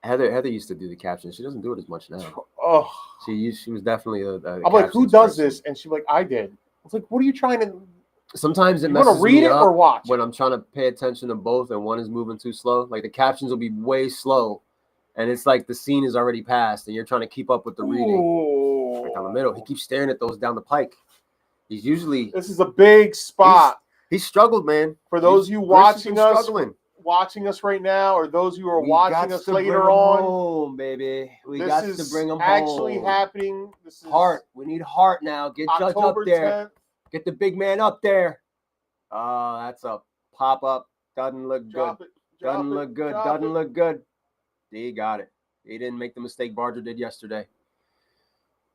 Heather used to do the captions. She doesn't do it as much now. Oh, she was definitely a I'm like, who does this? And she's like, I did. I was like, what are you trying to? Sometimes it messes me up when I'm trying to pay attention to both and one is moving too slow. Like the captions will be way slow, and it's like the scene is already passed, and you're trying to keep up with the reading. Right down the middle. He keeps staring at those down the pike. He's usually. This is a big spot. He's struggled, man. For those of you watching us right now, or those who are watching us later on, home, baby. We got to bring him home. Actually happening. This is Hart. We need Hart now. Get Judge up there. 10th. Get the big man up there. Oh, that's a pop-up. Doesn't look good. Doesn't look good. He got it. He didn't make the mistake Barger did yesterday.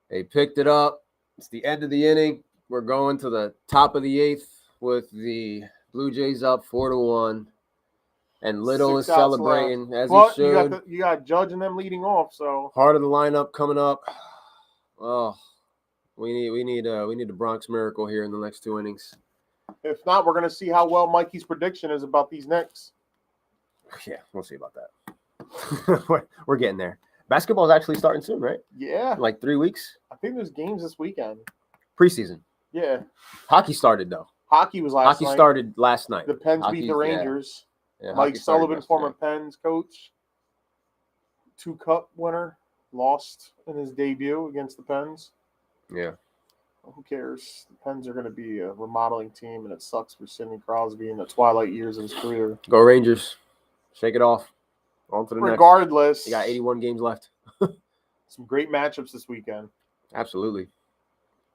They picked it up. It's the end of the inning. We're going to the top of the 8th with the Blue Jays up 4-1. And Little is celebrating as he should. You got Judge and them leading off. So heart of the lineup coming up. Oh. We need a Bronx miracle here in the next 2 innings. If not, we're going to see how well Mikey's prediction is about these Knicks. Yeah, we'll see about that. We're getting there. Basketball is actually starting soon, right? Yeah. In like 3 weeks? I think there's games this weekend. Preseason. Yeah. Hockey started, though. Hockey was last night. Hockey started last night. The Pens beat the Rangers. Yeah, Mike Sullivan, former Pens coach. 2-cup winner. lost in his debut against the Pens. Yeah. Who cares? The Pens are going to be a remodeling team, and it sucks for Sidney Crosby in the twilight years of his career. Go Rangers. Shake it off. On to the next. Regardless, You got 81 games left. some great matchups this weekend. Absolutely.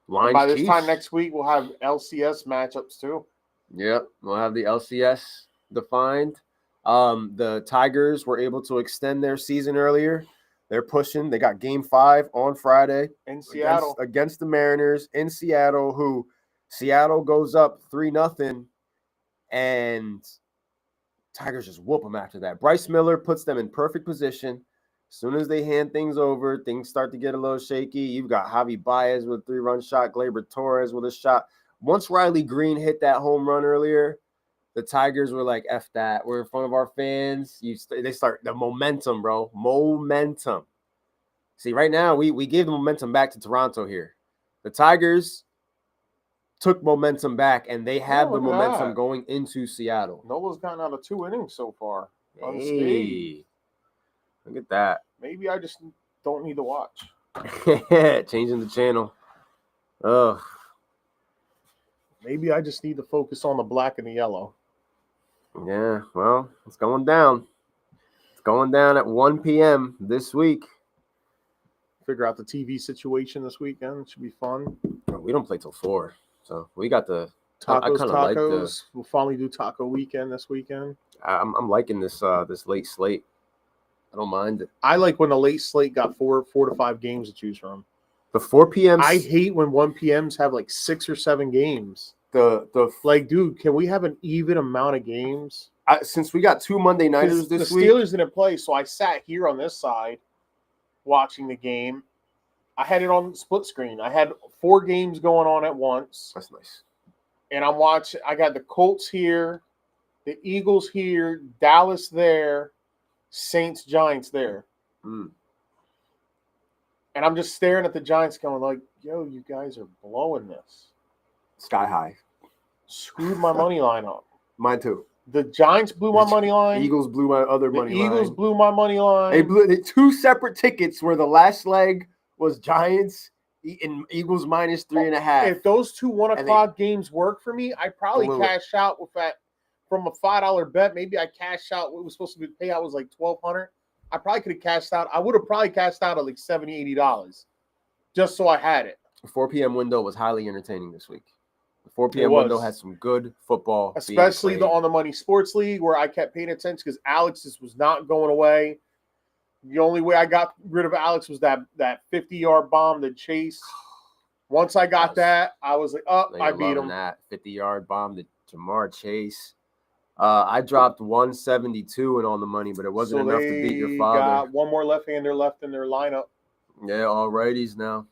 And Lions, by this Chiefs. time next week, we'll have LCS matchups too. Yep, we'll have the LCS defined. The Tigers were able to extend their season earlier. They're pushing. They got Game 5 on Friday In Seattle. against the Mariners in Seattle. Who Seattle goes up 3-0, and Tigers just whoop them after that. Bryce Miller puts them in perfect position. As soon as they hand things over, things start to get a little shaky. You've got Javi Baez with a 3-run shot, Gleyber Torres with a shot. Once Riley Green hit that home run earlier, the Tigers were like, F that. We're in front of our fans. They start the momentum, bro. Momentum. See, right now, we gave the momentum back to Toronto here. The Tigers took momentum back, and they have the momentum going into Seattle. Nola's gotten out of 2 innings so far. Hey, look at that. Maybe I just don't need to watch. Changing the channel. Ugh. Maybe I just need to focus on the black and the yellow. Yeah, well, it's going down. It's going down at 1 p.m. this week. Figure out the TV situation this weekend. It should be fun. We don't play till 4, so we got the Tacos. Like we'll finally do taco weekend this weekend. I'm liking this this late slate. I don't mind it. I like when the late slate got 4 to 5 games to choose from. The 4 p.m. I hate when 1 p.m.s have like 6 or 7 games. Like, dude, can we have an even amount of games? Since we got 2 Monday nighters this week, the Steelers didn't play, so I sat here on this side watching the game. I had it on split screen. I had 4 games going on at once. That's nice. And I'm watching. I got the Colts here, the Eagles here, Dallas there, Saints, Giants there. Mm. And I'm just staring at the Giants going like, yo, you guys are blowing this. Sky high. Screwed my money line up. Mine too. The Giants blew my money line. Eagles blew my other money line. The Eagles blew my money line. They blew 2 separate tickets where the last leg was Giants and Eagles minus 3.5. If those 2 1 o'clock games work for me, I probably cash out with that from a $5 bet. Maybe I cash out what was supposed to be payout was like $1,200. I probably could have cashed out. I would have probably cashed out at like $70, $80 just so I had it. The 4 p.m. window was highly entertaining this week. The 4 p.m. window had some good football. Especially the On the Money Sports League where I kept paying attention because Alex's was not going away. The only way I got rid of Alex was that 50-yard bomb to Chase. Once I got that, I was like, I beat him. That 50-yard bomb to Jamar Chase. I dropped 172 and On the Money, but it wasn't enough to beat your father. Got one more left-hander left in their lineup. Yeah, all righties now.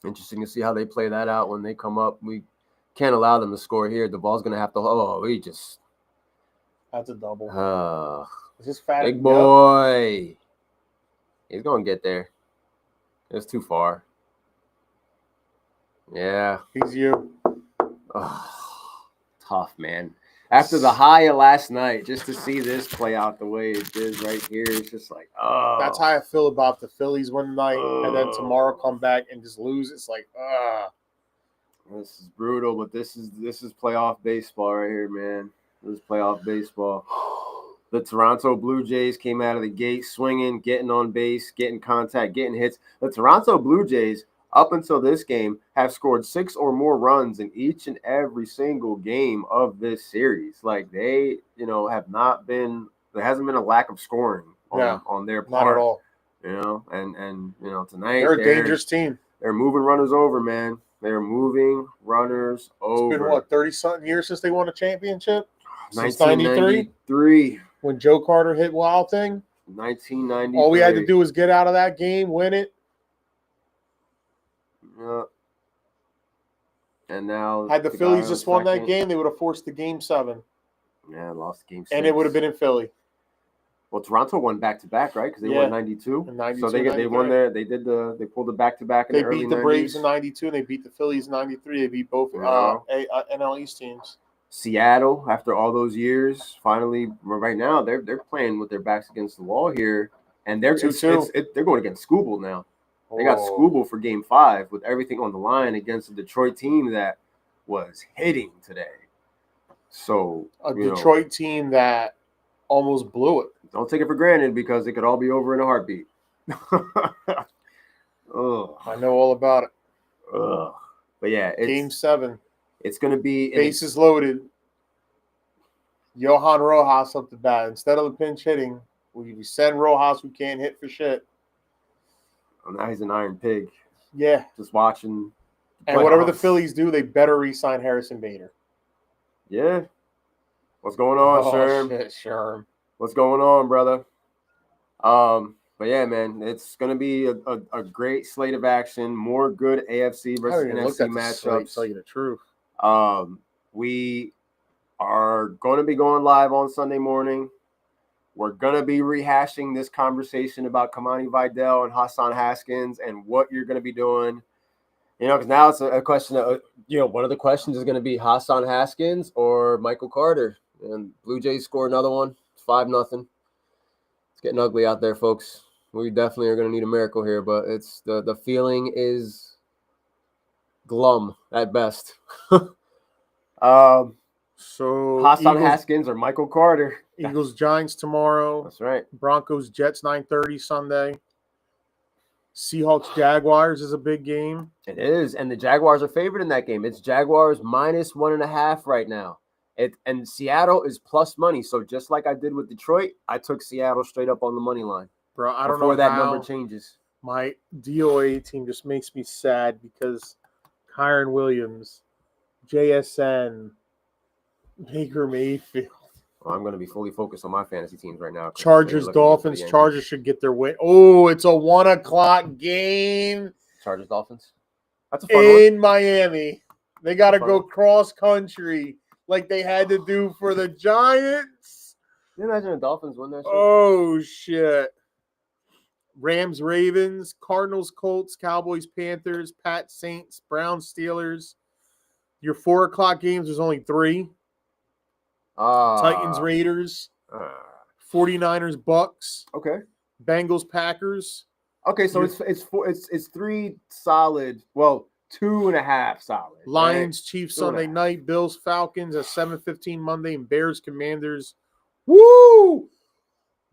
Interesting to see how they play that out when they come up. We can't allow them to score here. The ball's going to have to That's a double. Is this fat? Big boy. He's going to get there. It's too far. Yeah. He's you. Tough, man. After the high of last night, just to see this play out the way it did right here, it's just like, oh. That's how I feel about the Phillies one night, and then tomorrow come back and just lose. It's like, This is brutal, but this is playoff baseball right here, man. This is playoff baseball. The Toronto Blue Jays came out of the gate swinging, getting on base, getting contact, getting hits. The Toronto Blue Jays, up until this game, have scored 6 or more runs in each and every single game of this series. Like, they, have not been – there hasn't been a lack of scoring on their part. Not at all. And tonight – they're a dangerous team. They're moving runners over, man. They're moving runners over. It's been, 30-something years since they won a championship? 1993. When Joe Carter hit Wild Thing? 1993. All we had to do was get out of that game, win it. Yeah. And now, had the Phillies just won that game, they would have forced the Game 7. Yeah, lost the Game 6. And it would have been in Philly. Well, Toronto won back-to-back, right? Because they won 92. In 92. So they won there. They pulled the back-to-back in the early 90s. They beat the Braves in 92, and they beat the Phillies in 93. They beat both NL East teams. Seattle, after all those years, finally, right now, they're playing with their backs against the wall here. And they're 2-2. they're going against Scooble now. They got Oh. Scooble for Game 5 with everything on the line against a Detroit team that was hitting today. So A Detroit team that almost blew it. Don't take it for granted because it could all be over in a heartbeat. Ugh. I know all about it. Ugh. But yeah, Game 7. It's going to be bases loaded. Johan Rojas up the bat. Instead of the pinch hitting, we send Rojas who can't hit for shit. Oh, now he's an iron pig. Yeah. Just watching. And whatever the Phillies do, they better re-sign Harrison Bader. Yeah. What's going on, Sherm? Shit, Sherm. What's going on, brother? But yeah, man, it's gonna be a great slate of action. More good AFC versus NFC matchups. To tell you the truth. We are going to be going live on Sunday morning. We're going to be rehashing this conversation about Kamani Vidal and Hassan Haskins and what you're going to be doing. You know, because now it's a question of, one of the questions is going to be Hassan Haskins or Michael Carter. And Blue Jays score another one. It's 5-0. It's getting ugly out there, folks. We definitely are going to need a miracle here, but it's the feeling is glum at best. So Hassan Haskins or Michael Carter. Eagles Giants tomorrow. That's right. Broncos Jets 9:30 Sunday. Seahawks Jaguars is a big game. It is, and the Jaguars are favored in that game. It's Jaguars -1.5 right now. And Seattle is plus money. So just like I did with Detroit, I took Seattle straight up on the money line. Bro, I don't know before that how number changes. My DOA team just makes me sad because Kyron Williams, JSN, Baker Mayfield. Well, I'm going to be fully focused on my fantasy teams right now. Chargers, Dolphins. Chargers should get their win. Oh, it's a 1:00 game. Chargers, Dolphins. That's a fun in one. Miami. They got to go cross country like they had to do for the Giants. Can you imagine the Dolphins win that shit? Oh, shit. Rams, Ravens, Cardinals, Colts, Cowboys, Panthers, Pats, Saints, Browns, Steelers. Your 4:00 games, there's only 3. Titans, Raiders, 49ers, Bucks. Okay. Bengals, Packers. Okay, so it's 3 solid. Well, 2.5 solid. Lions, right? Chiefs Sunday night. Bills, Falcons at 7:15 Monday, and Bears, Commanders. Woo!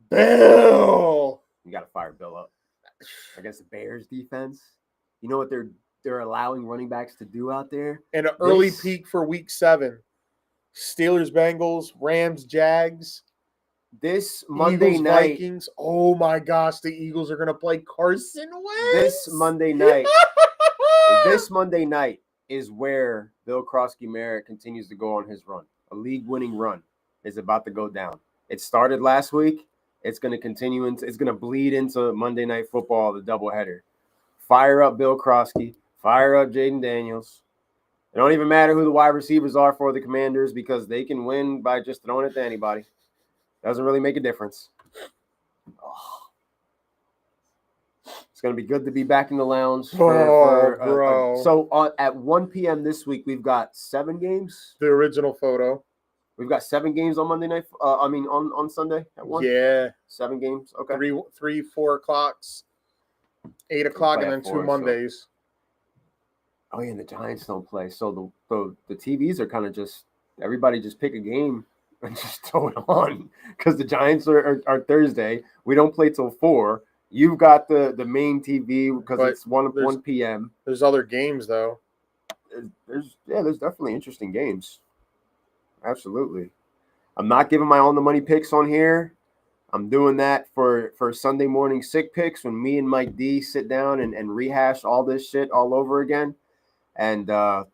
Bill. You got to fire Bill up against the Bears defense. You know what they're allowing running backs to do out there? And an early peak for Week 7. Steelers, Bengals, Rams, Jags. This Monday Eagles, night. Vikings. Oh, my gosh. The Eagles are going to play Carson Wentz. This Monday night. This Monday night is where Bill Krosky-Merritt continues to go on his run. A league-winning run is about to go down. It started last week. It's going to continue. It's going to bleed into Monday Night Football, the doubleheader. Fire up Bill Krosky. Fire up Jaden Daniels. It don't even matter who the wide receivers are for the Commanders because they can win by just throwing it to anybody. Doesn't really make a difference. Oh. It's going to be good to be back in the lounge. So at 1 p.m. this week, we've got 7 games. The original photo. We've got 7 games on Monday night. On Sunday at 1. Yeah. 7 games. Okay. 3, 4 o'clocks, 8 o'clock, and then 2 Mondays. So. Oh yeah, and the Giants don't play. So the TVs are kind of just everybody just pick a game and just throw it on because the Giants are Thursday. We don't play till 4. You've got the main TV because it's 1 p.m. There's other games though. There's definitely interesting games. Absolutely. I'm not giving my on the money picks on here. I'm doing that for Sunday morning sick picks when me and Mike D sit down and rehash all this shit all over again. And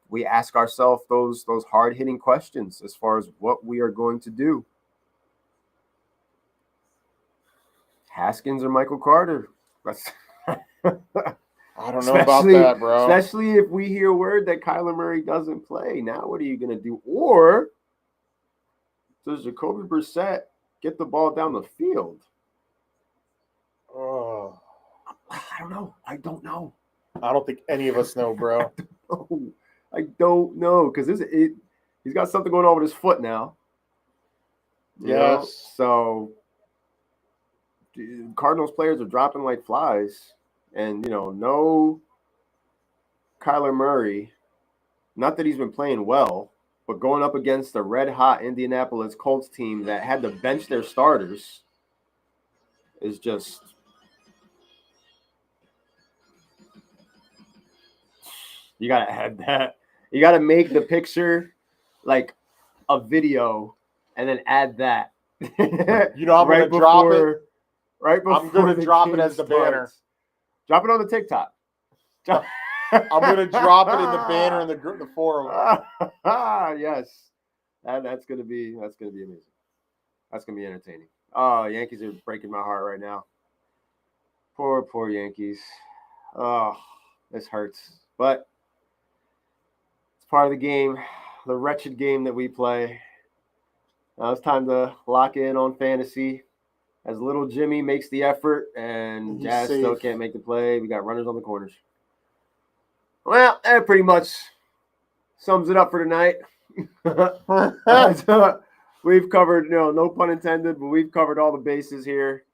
we ask ourselves those hard-hitting questions as far as what we are going to do. Haskins or Michael Carter? I don't know about that, bro. Especially if we hear word that Kyler Murray doesn't play. Now what are you going to do? Or does Jacoby Brissett get the ball down the field? Oh, I don't know. I don't know. I don't think any of us know, bro. I don't know because he's got something going on with his foot now. Yes. So Cardinals players are dropping like flies. And, no Kyler Murray. Not that he's been playing well, but going up against a red-hot Indianapolis Colts team that had to bench their starters is just – you got to add that. You got to make the picture like a video and then add that. I'm going to drop it. Right before I'm going to drop it as the banner. Drop it on the TikTok. I'm going to drop it in the banner in the forum. Yes. That's going to be amazing. That's going to be entertaining. Oh, Yankees are breaking my heart right now. Poor Yankees. Oh, this hurts. But it's part of the game, the wretched game that we play. Now it's time to lock in on fantasy. As little Jimmy makes the effort and Jazz still can't make the play. We got runners on the corners. Well, that pretty much sums it up for tonight. We've covered, no pun intended, but we've covered all the bases here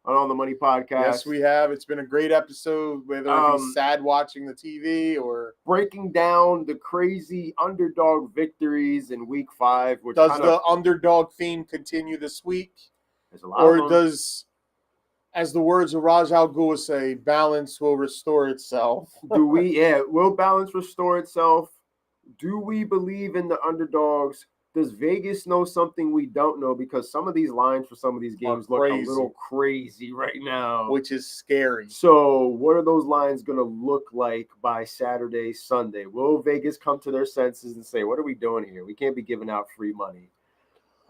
on the Money Podcast. Yes, we have. It's been a great episode, whether it be sad watching the TV or breaking down the crazy underdog victories in Week 5. Which does the underdog theme continue this week? Or does, as the words of Raj Al Ghul say, balance will restore itself? Will balance restore itself? Do we believe in the underdogs? Does Vegas know something we don't know? Because some of these lines for some of these games look a little crazy right now. Which is scary. So what are those lines going to look like by Saturday, Sunday? Will Vegas come to their senses and say, what are we doing here? We can't be giving out free money.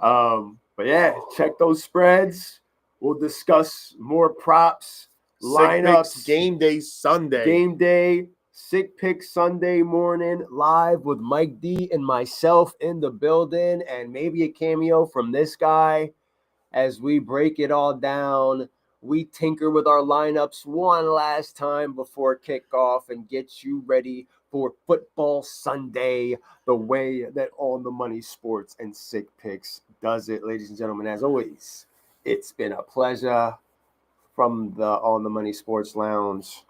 But yeah, check those spreads. We'll discuss more props, lineups. Game day Sunday. Game day. Sick Pick Sunday morning live with Mike D and myself in the building, and maybe a cameo from this guy as we break it all down. We tinker with our lineups one last time before kickoff and get you ready for football Sunday the way that On the Money Sports and Sick Picks does it. Ladies and gentlemen, as always, it's been a pleasure from the On the Money Sports Lounge.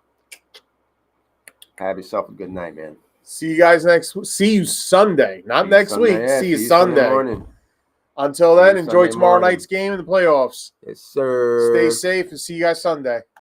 Have yourself a good night, man. See you guys See you Sunday. Not next week. Yeah, see you Sunday. Morning. Until then, enjoy tomorrow night's game in the playoffs. Yes, sir. Stay safe and see you guys Sunday.